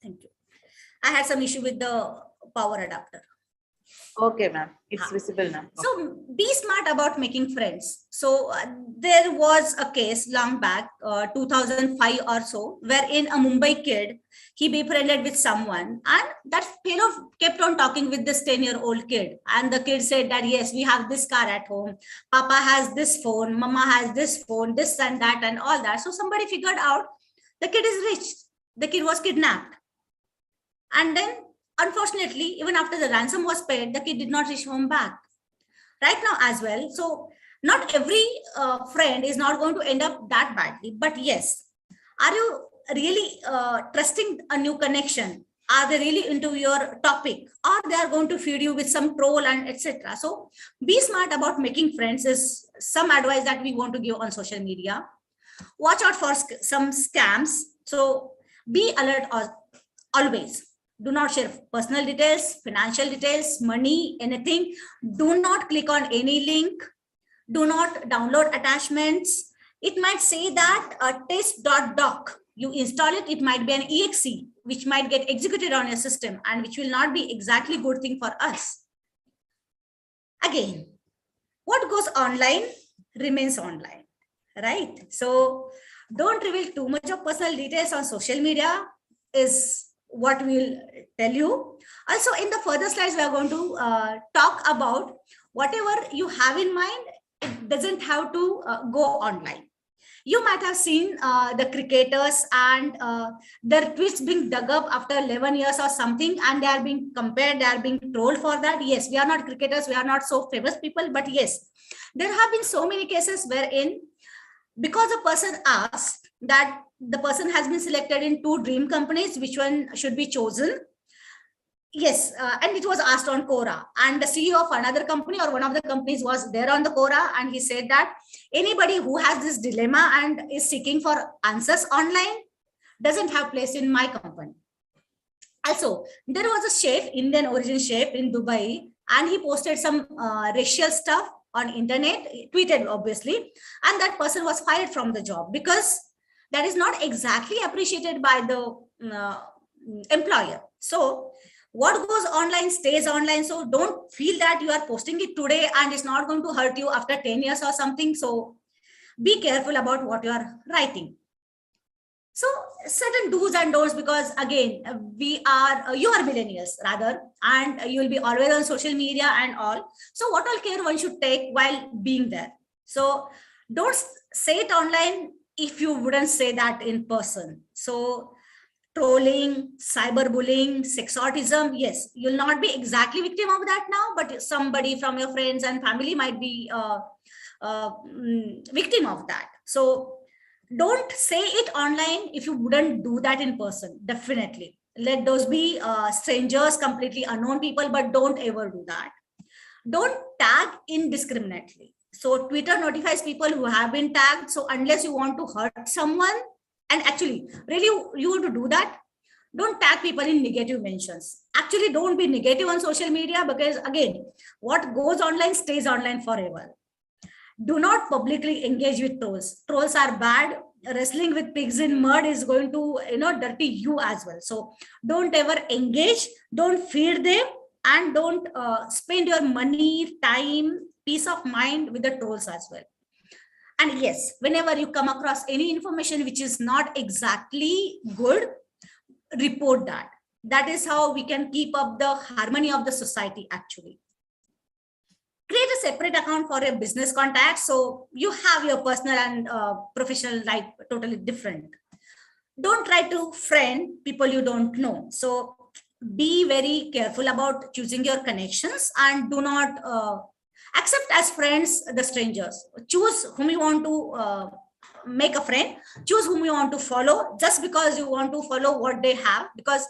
Thank you. I had some issue with the power adapter. Okay, ma'am. It's visible now. So be smart about making friends. So there was a case long back, 2005 or so, wherein a Mumbai kid, he befriended with someone, and that fellow kept on talking with this 10-year-old kid. And the kid said that, yes, we have this car at home. Papa has this phone. Mama has this phone, this and that and all that. So somebody figured out the kid is rich. The kid was kidnapped. And then unfortunately, even after the ransom was paid, the kid did not reach home back. Right now as well. So not every friend is not going to end up that badly. But yes, are you really trusting a new connection? Are they really into your topic? Or they are going to feed you with some troll and etc. So be smart about making friends is some advice that we want to give on social media. Watch out for some scams. So be alert always. Do not share personal details, financial details, money, anything. Do not click on any link. Do not download attachments. It might say that test.doc. You install it, it might be an exe, which might get executed on your system and which will not be exactly good thing for us. Again, what goes online remains online, right? So don't reveal too much of personal details on social media is what we'll tell you. Also, in the further slides, we are going to talk about whatever you have in mind. It doesn't have to go online. You might have seen the cricketers and their tweets being dug up after 11 years or something, and they are being compared, they are being trolled for that. Yes, we are not cricketers, we are not so famous people, but yes, there have been so many cases wherein because a person asked that the person has been selected in 2 dream companies, which one should be chosen? Yes, and it was asked on Quora, and the CEO of another company or one of the companies was there on the Quora, and he said that anybody who has this dilemma and is seeking for answers online doesn't have place in my company. Also, there was a chef, Indian origin chef in Dubai, and he posted some racial stuff on internet, tweeted obviously, and that person was fired from the job because that is not exactly appreciated by the employer. So what goes online stays online. So don't feel that you are posting it today and it's not going to hurt you after 10 years or something. So be careful about what you are writing. So certain do's and don'ts, because again, you are millennials rather, and you will be always on social media and all. So what all care one should take while being there. So don't say it online if you wouldn't say that in person. So trolling, cyberbullying, sexortism, yes, you'll not be exactly victim of that now, but somebody from your friends and family might be victim of that. So don't say it online if you wouldn't do that in person. Definitely let those be strangers, completely unknown people, but don't ever do that. Don't tag indiscriminately. So Twitter notifies people who have been tagged. So unless you want to hurt someone, and actually really you want to do that, don't tag people in negative mentions. Actually, don't be negative on social media, because again, what goes online stays online forever. Do not publicly engage with trolls. Trolls are bad. Wrestling with pigs in mud is going to, dirty you as well. So don't ever engage, don't feed them, and don't spend your money, time, peace of mind with the trolls as well. And yes, whenever you come across any information which is not exactly good, report that. That is how we can keep up the harmony of the society actually. Create a separate account for your business contacts. So you have your personal and professional life totally different. Don't try to friend people you don't know. So be very careful about choosing your connections, and do not accept as friends the strangers. Choose whom you want to make a friend. Choose whom you want to follow, just because you want to follow what they have, because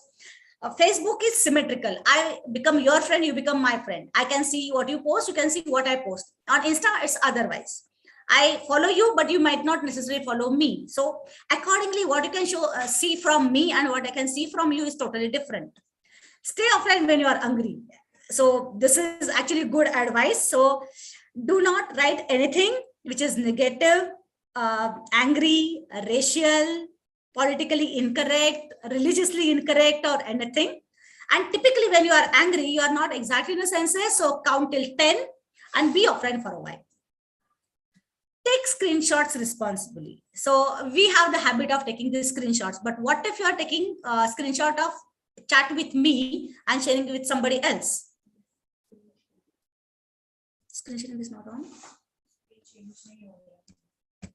Facebook is symmetrical. I become your friend, you become my friend. I can see what you post, you can see what I post. On Insta, it's otherwise. I follow you, but you might not necessarily follow me. So accordingly, what you can see from me and what I can see from you is totally different. Stay offline when you are angry. So this is actually good advice. So do not write anything which is negative, angry, racial, politically incorrect, religiously incorrect, or anything. And typically when you are angry, you are not exactly in the senses. So count till 10 and be offline for a while. Take screenshots responsibly. So we have the habit of taking these screenshots, but what if you are taking a screenshot of chat with me and sharing it with somebody else? Screen sharing is not on.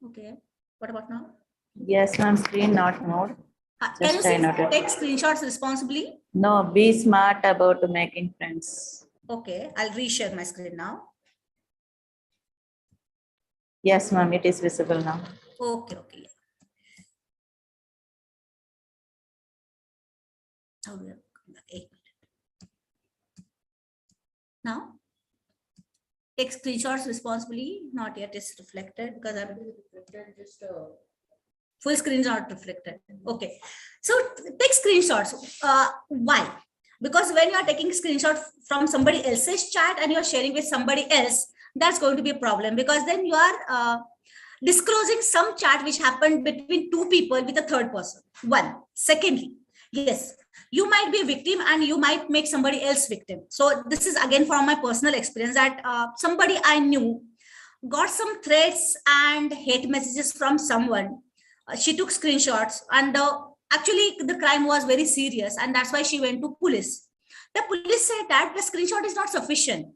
Okay. What about now? Yes, ma'am. Screen not mode. Can you Just I noted. take screenshots responsibly? No, be smart about making friends. Okay, I'll reshare my screen now. Yes, ma'am. It is visible now. Okay, okay. Oh, yeah. 8 minutes. Now, take screenshots responsibly. Not yet is reflected because I'm just full screen is not reflected. Okay, so take screenshots. Why? Because when you are taking screenshot from somebody else's chat and you're sharing with somebody else, that's going to be a problem, because then you are disclosing some chat which happened between two people with a third person. One. Secondly, yes, you might be a victim and you might make somebody else victim. So this is again from my personal experience that somebody I knew got some threats and hate messages from someone. She took screenshots and actually the crime was very serious, and that's why she went to police. The police said that the screenshot is not sufficient.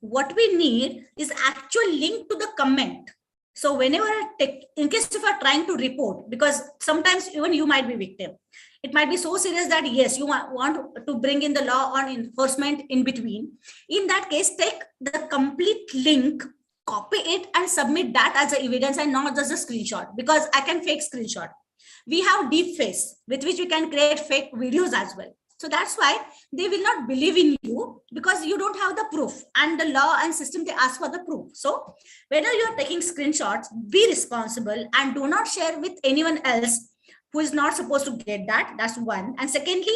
What we need is actual link to the comment. So whenever, in case if you are trying to report, because sometimes even you might be victim, it might be so serious that yes, you want to bring in the law on enforcement in between. In that case, take the complete link, copy it and submit that as a evidence and not just a screenshot, because I can fake screenshot. We have deep face with which we can create fake videos as well. So that's why they will not believe in you, because you don't have the proof, and the law and system, they ask for the proof. So whenever you're taking screenshots, be responsible and do not share with anyone else who is not supposed to get that. That's one. And secondly,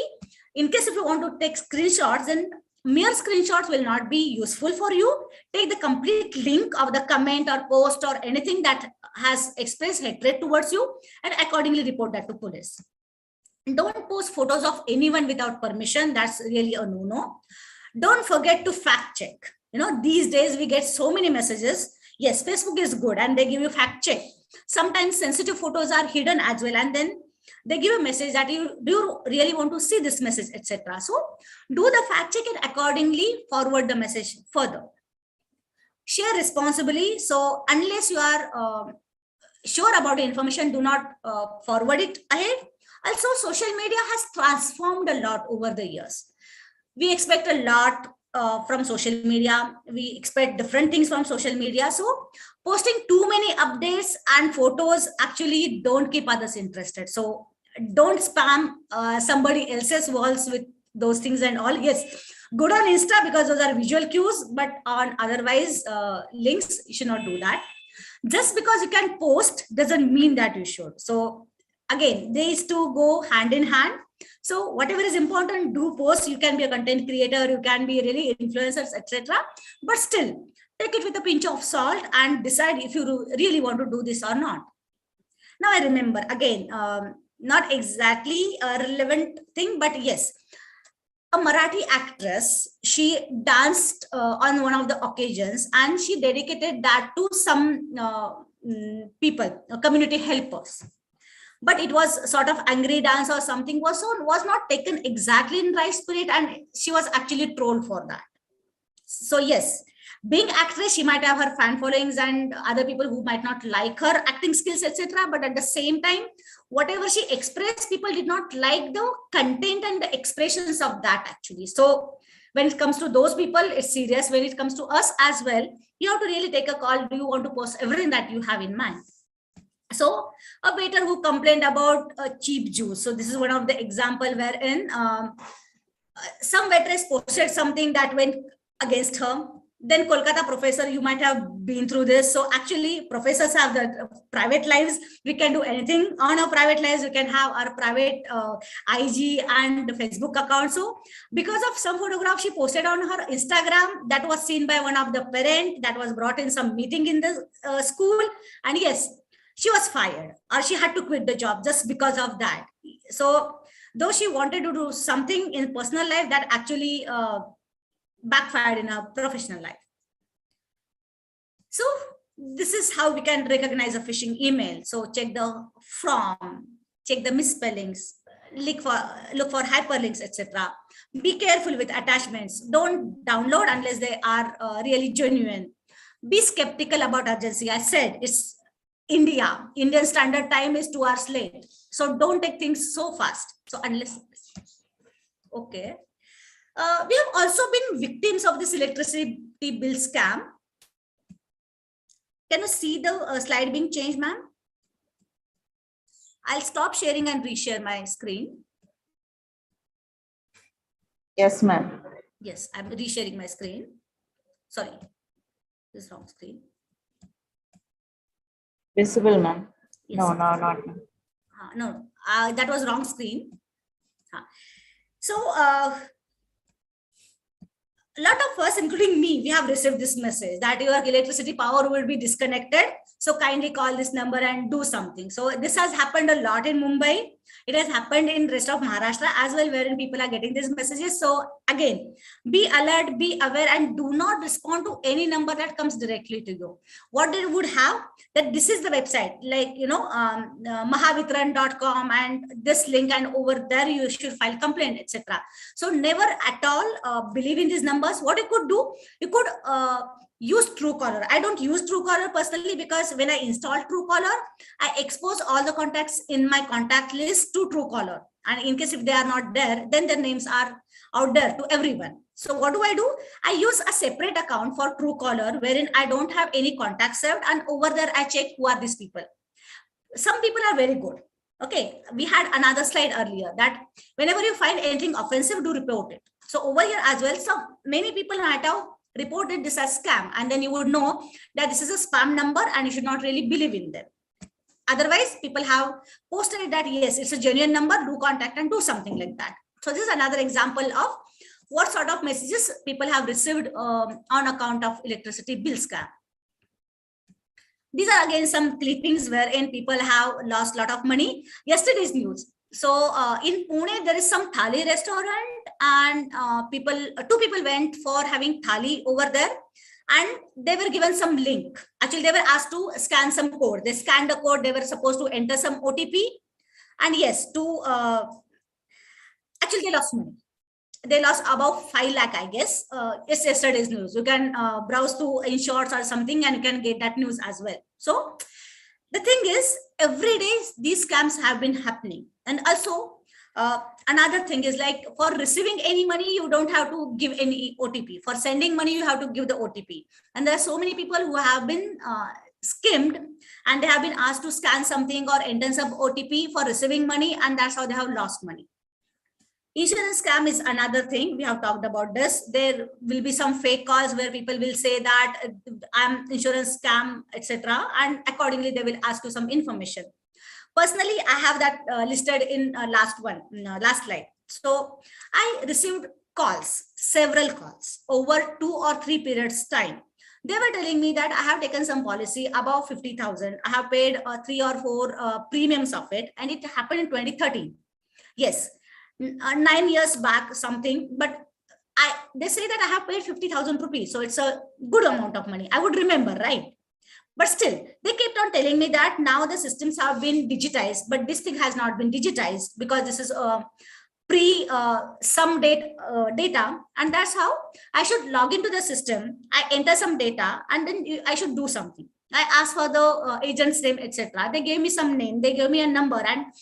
in case if you want to take screenshots, then mere screenshots will not be useful for you. Take the complete link of the comment or post or anything that has expressed hatred towards you and accordingly report that to police. Don't post photos of anyone without permission. That's really a no-no. Don't forget to fact check. You know, these days we get so many messages. Yes, Facebook is good and they give you fact check. Sometimes sensitive photos are hidden as well, and then they give a message that do you really want to see this message, etc. So do the fact check and accordingly forward the message further. Share responsibly. So unless you are sure about the information, do not forward it ahead. Also, social media has transformed a lot over the years. We expect a lot from social media. We expect different things from social media. So posting too many updates and photos actually don't keep others interested. So don't spam somebody else's walls with those things and all. Yes, good on Insta because those are visual cues, but on otherwise links, you should not do that. Just because you can post doesn't mean that you should. So again, these two go hand in hand. So whatever is important, do post. You can be a content creator, you can be really influencers, etc. But still, take it with a pinch of salt and decide if you really want to do this or not. Now I remember again, not exactly a relevant thing, but yes, a Marathi actress, she danced on one of the occasions and she dedicated that to some people, community helpers. But it was sort of angry dance or something, was not taken exactly in right spirit, and she was actually trolled for that. So yes, being actress, she might have her fan followings and other people who might not like her acting skills, etc. But at the same time, whatever she expressed, people did not like the content and the expressions of that actually. So when it comes to those people, it's serious. When it comes to us as well, you have to really take a call. Do you want to post everything that you have in mind? So a waiter who complained about cheap juice. So this is one of the example wherein some waitress posted something that went against her. Then Kolkata professor, you might have been through this. So actually professors have the private lives. We can do anything on our private lives. We can have our private IG and Facebook account. So because of some photograph she posted on her Instagram that was seen by one of the parent, that was brought in some meeting in the school, and yes, she was fired or she had to quit the job just because of that. So though she wanted to do something in personal life, that actually backfired in her professional life. So this is how we can recognize a phishing email. So check the from, check the misspellings, look for hyperlinks, etc. Be careful with attachments. Don't download unless they are really genuine. Be skeptical about urgency. I said it's Indian standard time is 2 hours late. So don't take things so fast. So unless, okay. We have also been victims of this electricity bill scam. Can you see the slide being changed, ma'am? I'll stop sharing and reshare my screen. Yes, ma'am. Yes, I'm resharing my screen. Sorry, this is wrong screen. Visible, ma'am. Yes. No, not. No, that was wrong screen. So, a lot of us, including me, we have received this message that your electricity power will be disconnected. So kindly call this number and do something. So this has happened a lot in Mumbai. It has happened in rest of Maharashtra as well, wherein people are getting these messages. So again, be alert, be aware, and do not respond to any number that comes directly to you. What they would have, that this is the website, like, mahavitran.com and this link, and over there you should file complaint, etc. So never at all believe in these numbers. What you could do, you could use Truecaller. I don't use Truecaller personally because when I install Truecaller, I expose all the contacts in my contact list to Truecaller. And in case if they are not there, then their names are out there to everyone. So what do? I use a separate account for Truecaller wherein I don't have any contacts saved, and over there I check who are these people. Some people are very good. Okay, we had another slide earlier that whenever you find anything offensive, do report it. So over here as well, so many people might have reported this as scam, and then you would know that this is a spam number and you should not really believe in them. Otherwise, people have posted that yes, it's a genuine number, do contact and do something like that. So this is another example of what sort of messages people have received on account of electricity bill scam. These are again some clippings wherein people have lost a lot of money. Yesterday's news. So in Pune, there is some thali restaurant, and two people went for having thali over there, and they were given some link. Actually, they were asked to scan some code. They scanned the code. They were supposed to enter some OTP, and yes, actually they lost money. They lost about 5 lakh, I guess. It's yesterday's news. You can browse to InShorts or something and you can get that news as well. So the thing is, every day these scams have been happening. And also another thing is, like, for receiving any money, you don't have to give any OTP. For sending money, you have to give the OTP. And there are so many people who have been skimmed, and they have been asked to scan something or enter some OTP for receiving money, and that's how they have lost money. Insurance scam is another thing. We have talked about this. There will be some fake calls where people will say that I'm insurance scam, etc. And accordingly, they will ask you some information. Personally, I have that listed in last slide. So I received calls, several calls over 2 or 3 periods time. They were telling me that I have taken some policy above 50,000. I have paid 3 or 4 premiums of it, and it happened in 2013. Yes. 9 years back something, but they say that I have paid 50,000 rupees. So it's a good amount of money. I would remember, right? But still, they kept on telling me that now the systems have been digitized, but this thing has not been digitized because this is some data. And that's how I should log into the system. I enter some data and then I should do something. I asked for the agent's name, etc. They gave me some name. They gave me a number, and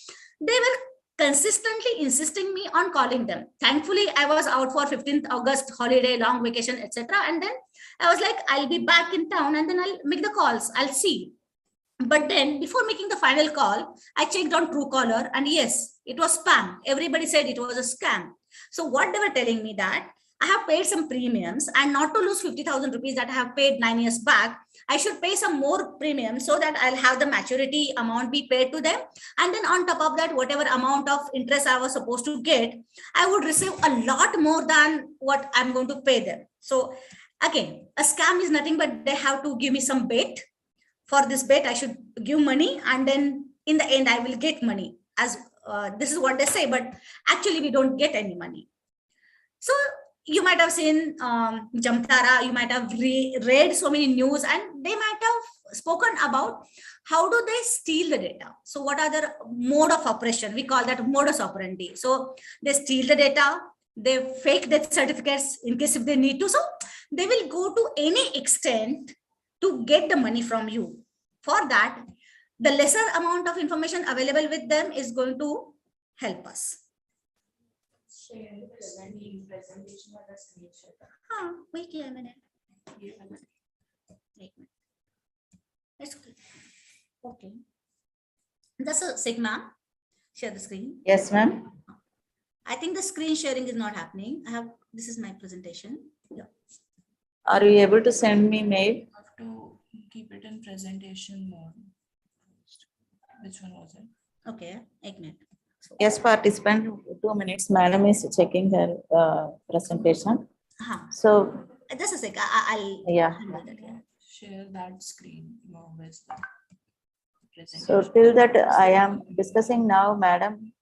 they were consistently insisting me on calling them. Thankfully, I was out for 15th August holiday, long vacation, etc. And then I was like, I'll be back in town and then I'll make the calls. I'll see. But then before making the final call, I checked on Truecaller, and yes, it was spam. Everybody said it was a scam. So what they were telling me that I have paid some premiums, and not to lose 50,000 rupees that I have paid 9 years back, I should pay some more premium so that I'll have the maturity amount be paid to them. And then on top of that, whatever amount of interest I was supposed to get, I would receive a lot more than what I'm going to pay them. So again, a scam is nothing but they have to give me some bait. For this bait, I should give money, and then in the end, I will get money. As this is what they say, but actually we don't get any money. So you might have seen Jamtara, you might have read so many news, and they might have spoken about how do they steal the data. So what are the mode of operation? We call that modus operandi. So they steal the data, they fake death certificates in case if they need to. So they will go to any extent to get the money from you. For that, the lesser amount of information available with them is going to help us. Share presentation or the screenshot. Wait a minute. It's okay. That's a Sigma. Share the screen. Yes, ma'am. I think the screen sharing is not happening. This is my presentation. Yeah. Are you able to send me mail? You have to keep it in presentation mode. Which one was it? Okay, 1 minute. So, Yes, participant, 2 minutes. Madam is checking her presentation. So, just a sec. I'll yeah. handle that, yeah. Share that screen. No, where's the presentation? So till that I am discussing now, madam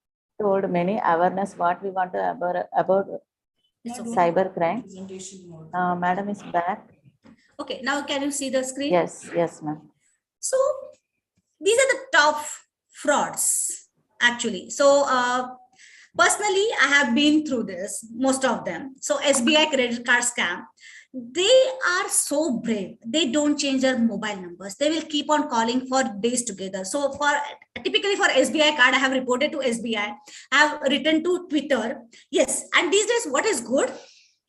told many awareness what we want to about It's okay. cyber crime. Presentation mode. Madam is back. Okay, now can you see the screen? Yes, yes, ma'am. So these are the top frauds, actually. So personally, I have been through this, most of them. So SBI credit card scam, they are so brave. They don't change their mobile numbers. They will keep on calling for days together. So typically for SBI card, I have reported to SBI. I have written to Twitter. Yes, and these days, what is good?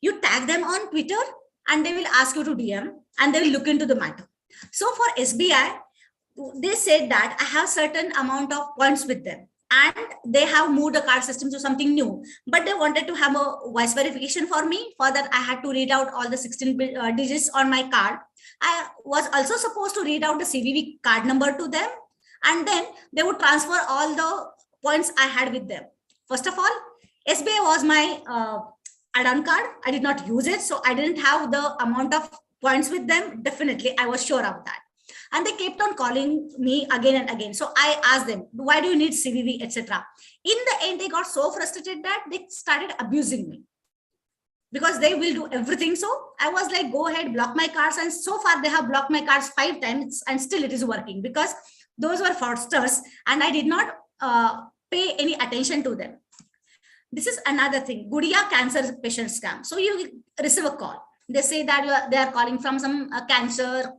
You tag them on Twitter and they will ask you to DM and they will look into the matter. So for SBI, they said that I have certain amount of points with them and they have moved the card system to something new, but they wanted to have a voice verification for me. For that, I had to read out all the 16 digits on my card. I was also supposed to read out the CVV card number to them, and then they would transfer all the points I had with them. First of all, SBI was my add-on card. I did not use it, so I didn't have the amount of points with them. Definitely, I was sure of that. And they kept on calling me again and again. So I asked them, why do you need CVV, etc. In the end, they got so frustrated that they started abusing me because they will do everything. So I was like, go ahead, block my cards. And so far they have blocked my cards 5 times and still it is working because those were fraudsters and I did not pay any attention to them. This is another thing, Gudia cancer patient scam. So you receive a call. They say that they are calling from some cancer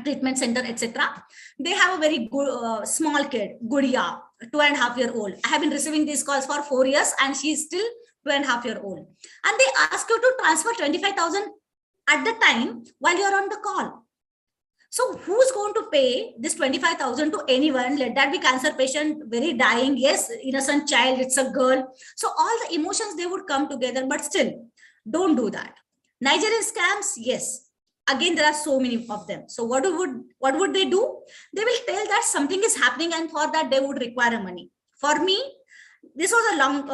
treatment center, etc. They have a very good small kid, Gudia, 2.5-year-old. I have been receiving these calls for 4 years and she is still 2.5-year-old. And they ask you to transfer 25,000 at the time while you're on the call. So who's going to pay this 25,000 to anyone? Let that be cancer patient, very dying. Yes, innocent child, it's a girl. So all the emotions, they would come together, but still don't do that. Nigerian scams, yes. Again, there are so many of them. So what would they do? They will tell that something is happening and for that they would require money. For me, this was a long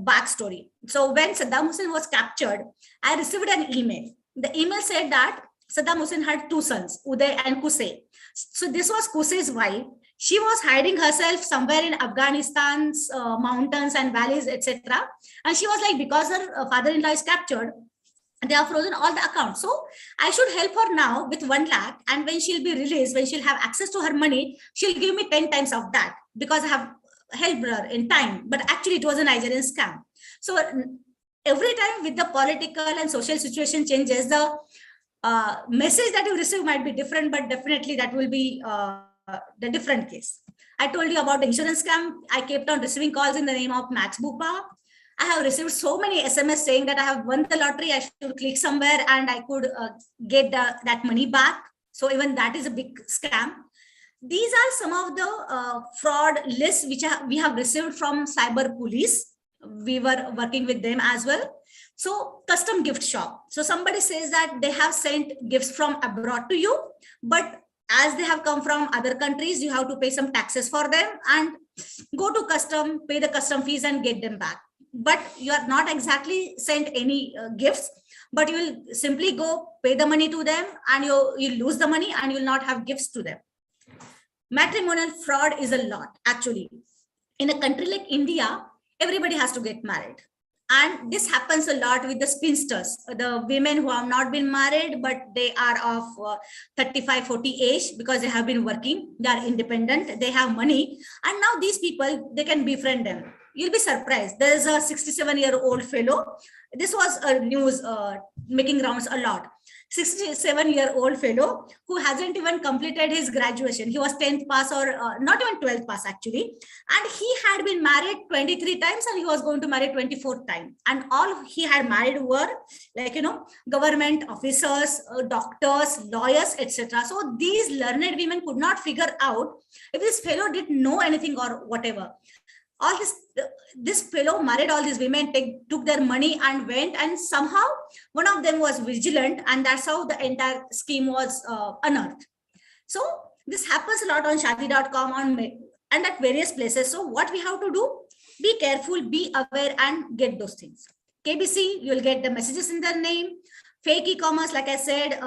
backstory. So when Saddam Hussein was captured, I received an email. The email said that Saddam Hussein had 2 sons, Uday and Qusay. So this was Qusay's wife. She was hiding herself somewhere in Afghanistan's mountains and valleys, etc. And she was like, because her father-in-law is captured, they have frozen all the accounts. So I should help her now with 1 lakh. And when she'll be released, when she'll have access to her money, she'll give me 10 times of that because I have helped her in time. But actually it was a Nigerian scam. So every time with the political and social situation changes, the message that you receive might be different, but definitely that will be the different case. I told you about the insurance scam. I kept on receiving calls in the name of Max Bupa. I have received so many SMS saying that I have won the lottery. I should click somewhere and I could get that money back. So even that is a big scam. These are some of the fraud lists which we have received from cyber police. We were working with them as well. So custom gift shop. So somebody says that they have sent gifts from abroad to you, but as they have come from other countries, you have to pay some taxes for them and go to custom, pay the custom fees and get them back. But you are not exactly sent any gifts, but you will simply go pay the money to them and you lose the money and you will not have gifts to them. Matrimonial fraud is a lot actually. In a country like India, everybody has to get married. And this happens a lot with the spinsters, the women who have not been married, but they are of 35, 40 age because they have been working, they are independent, they have money. And now these people, they can befriend them. You'll be surprised. There is a 67-year-old fellow. This was a news making rounds a lot. 67-year-old fellow who hasn't even completed his graduation. He was 10th pass or not even 12th pass actually. And he had been married 23 times and he was going to marry 24th time. And all he had married were like, government officers, doctors, lawyers, etc. So these learned women could not figure out if this fellow didn't know anything or whatever. All this fellow married all these women, took their money and went, and somehow one of them was vigilant, and that's how the entire scheme was unearthed. So this happens a lot on shadi.com and at various places. So what we have to do, be careful, be aware and get those things. KBC, you'll get the messages in their name. Fake e-commerce, like I said,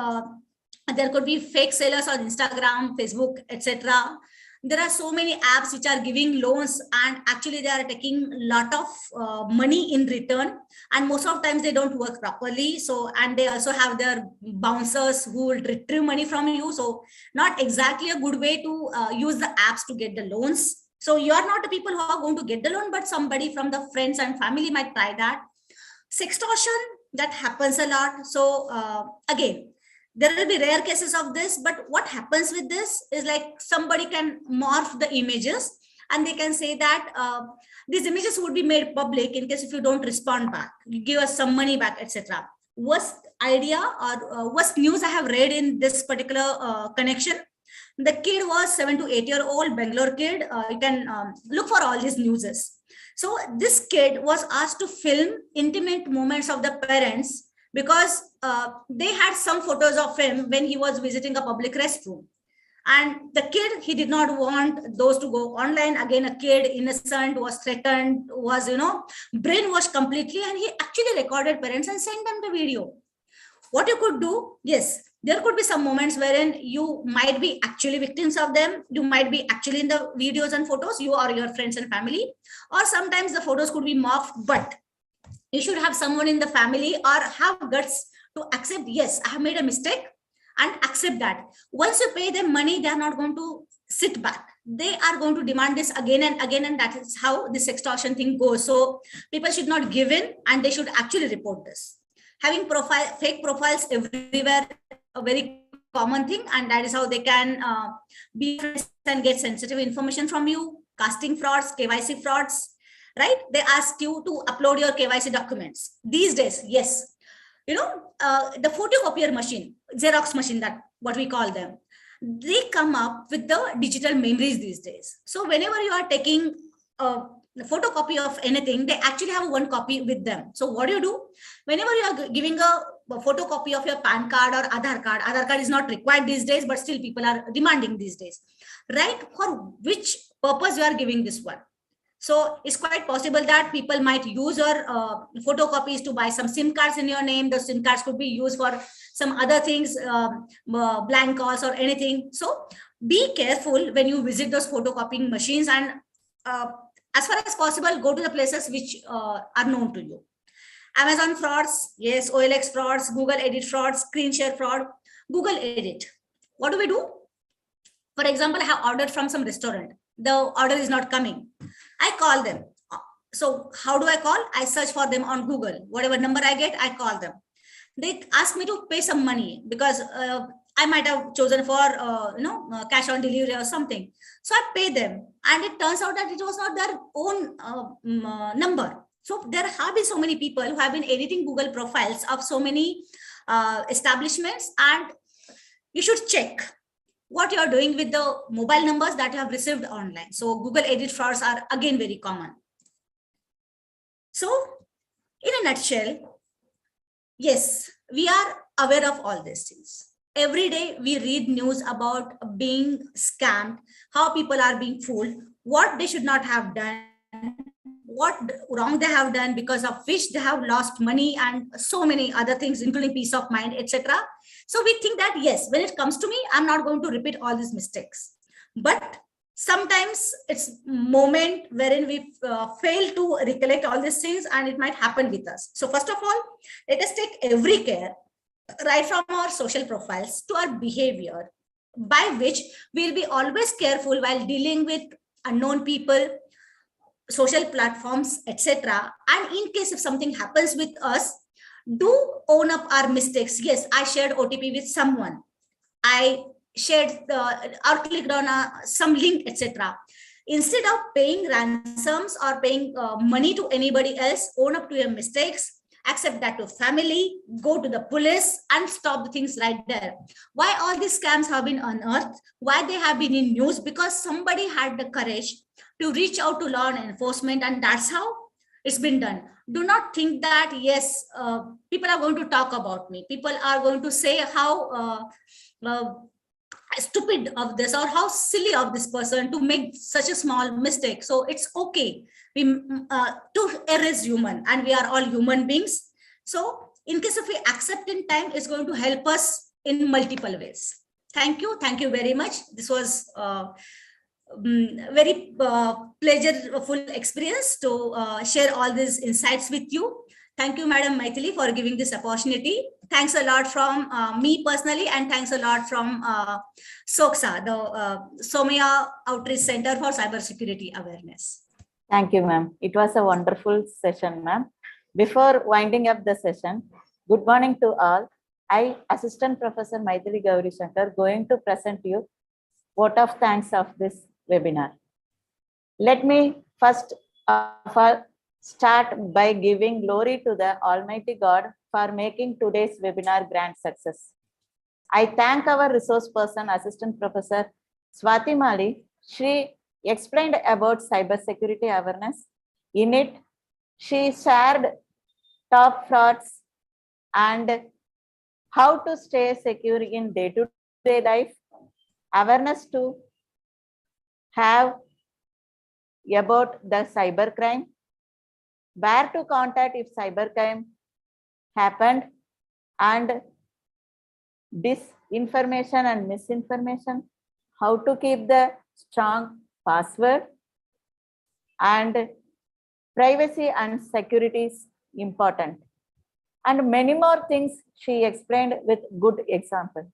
there could be fake sellers on Instagram, Facebook, etc. There are so many apps which are giving loans and actually they are taking a lot of money in return, and most of the times they don't work properly. So, and they also have their bouncers who will retrieve money from you. So not exactly a good way to use the apps to get the loans. So you are not the people who are going to get the loan, but somebody from the friends and family might try that. Sextortion, that happens a lot. So again, there will be rare cases of this, but what happens with this is like somebody can morph the images and they can say that these images would be made public in case if you don't respond back, you give us some money back, etc. Worst idea or worst news I have read in this particular connection. The kid was 7 to 8 year old Bangalore kid. You can look for all these newses. So this kid was asked to film intimate moments of the parents because they had some photos of him when he was visiting a public restroom. And the kid, he did not want those to go online. Again, a kid, innocent, was threatened, was, brainwashed completely. And he actually recorded parents and sent them the video. What you could do, yes, there could be some moments wherein you might be actually victims of them. You might be actually in the videos and photos, you or your friends and family. Or sometimes the photos could be morphed, but you should have someone in the family or have guts to accept, yes, I have made a mistake and accept that. Once you pay them money, they are not going to sit back. They are going to demand this again and again. And that is how this extortion thing goes. So people should not give in and they should actually report this. Having fake profiles everywhere, a very common thing. And that is how they can be friends and get sensitive information from you. Casting frauds, KYC frauds. Right? They ask you to upload your KYC documents. These days, yes. The photocopier machine, Xerox machine, that what we call them, they come up with the digital memories these days. So whenever you are taking a photocopy of anything, they actually have one copy with them. So what do? Whenever you are giving a photocopy of your PAN card or Aadhaar card is not required these days, but still people are demanding these days. Right? For which purpose you are giving this one? So it's quite possible that people might use your photocopies to buy some SIM cards in your name. The SIM cards could be used for some other things, blank calls or anything. So be careful when you visit those photocopying machines, and as far as possible, go to the places which are known to you. Amazon frauds, yes, OLX frauds, Google Edit frauds, screen share fraud. Google Edit. What do we do? For example, I have ordered from some restaurant. The order is not coming. I call them. So how do I call? I search for them on Google. Whatever number I get, I call them. They ask me to pay some money because I might have chosen for cash on delivery or something. So I pay them, and it turns out that it was not their own number. So there have been so many people who have been editing Google profiles of so many establishments, and you should check what you are doing with the mobile numbers that you have received online. So Google Edit frauds are again very common. So in a nutshell, Yes, we are aware of all these things. Every day we read news about being scammed, how people are being fooled, what they should not have done, what wrong they have done, because of which they have lost money and so many other things, including peace of mind, etc. So we think that yes, when it comes to me, I'm not going to repeat all these mistakes. But sometimes it's moment wherein we fail to recollect all these things, and it might happen with us. So first of all, let us take every care, right from our social profiles to our behavior, by which we'll be always careful while dealing with unknown people, social platforms, etc. And in case if something happens with us, do own up our mistakes. Yes, I shared OTP with someone, I shared or clicked on some link, etc. Instead of paying ransoms or paying money to anybody else, own up to your mistakes, accept that to family, go to the police and stop the things right there. Why all these scams have been unearthed? Why they have been in news? Because somebody had the courage to reach out to law enforcement, and that's how it's been done. Do not think that, yes, people are going to talk about me. People are going to say how stupid of this or how silly of this person to make such a small mistake. So it's okay. We to err is human, and we are all human beings. So in case if we accept in time, it's going to help us in multiple ways. Thank you very much. This was very pleasurable experience to share all these insights with you. Thank you, Madam Maithili, for giving this opportunity. Thanks a lot from me personally, and thanks a lot from SOCSA, the Somaya Outreach Center for Cybersecurity Awareness. Thank you, ma'am. It was a wonderful session, ma'am. Before winding up the session, good morning to all. I, Assistant Professor Maithili Gauri Shankar, going to present you vote of thanks of this webinar. Let me first of all start by giving glory to the Almighty God for making today's webinar grand success. I thank our resource person, Assistant Professor Swati Mali. She explained about cybersecurity awareness. In it, she shared top frauds and how to stay secure in day-to-day life, awareness to have about the cybercrime, where to contact if cybercrime happened, and disinformation and misinformation, how to keep the strong password, and privacy and security is important. And many more things she explained with good example.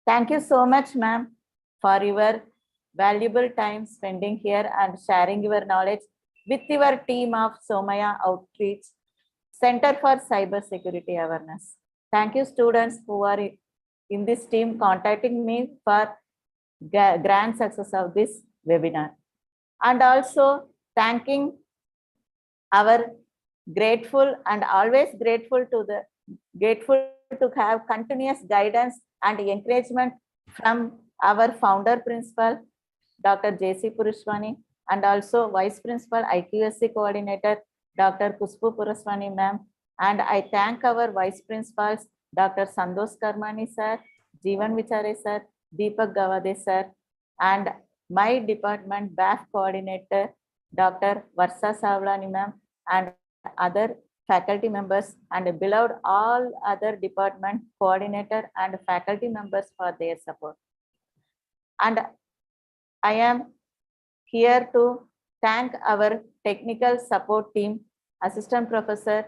Thank you so much, ma'am, for your valuable time spending here and sharing your knowledge with your team of Somaya Outreach Center for Cybersecurity Awareness. Thank you, students who are in this team contacting me for grand success of this webinar. And also thanking our grateful and always grateful to have continuous guidance and encouragement from our founder principal, Dr. J.C. Puruswani, and also Vice Principal IQSC Coordinator, Dr. Kuspu Puruswani ma'am. And I thank our Vice Principals, Dr. Sandosh Karmani sir, Jeevan Vichare sir, Deepak Gawade sir, and my department BAF Coordinator, Dr. Varsa Savlani ma'am, and other faculty members, and beloved all other department coordinator and faculty members for their support. And I am here to thank our technical support team, Assistant Professor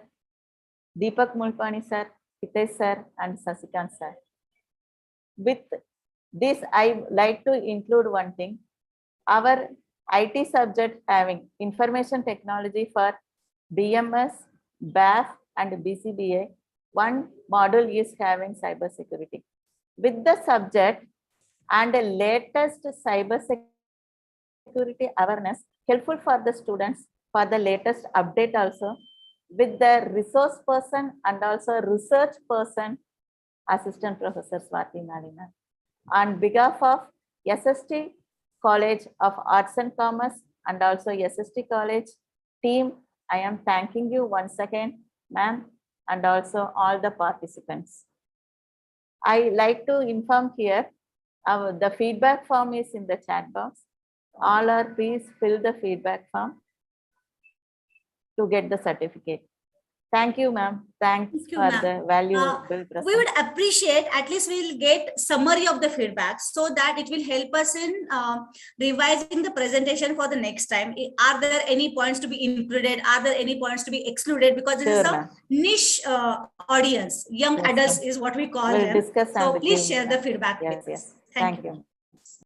Deepak Mulpani sir, Hitesh sir, and Sasikant sir. With this, I like to include one thing. Our IT subject having information technology for BMS, BAF, and BCBA, one module is having cybersecurity. With the subject and the latest cybersecurity awareness, helpful for the students for the latest update also, with the resource person and also research person, Assistant Professor Swati Malina. On behalf of SST College of Arts and Commerce and also SST College team, I am thanking you once again, ma'am, and also all the participants. I like to inform here, the feedback form is in the chat box. All are please fill the feedback form to get the certificate. Thank you, ma'am. Thanks Thank you, for ma'am. the valuable We presentation. would appreciate, at least we'll get summary of the feedback so that it will help us in revising the presentation for the next time. Are there any points to be included? Are there any points to be excluded? Because this is Sure, a ma'am. niche audience. Young Yes, adults ma'am. is what we call We'll them. discuss So and please give share them. the feedback. Yes, please. yes. Thank Thank you. you.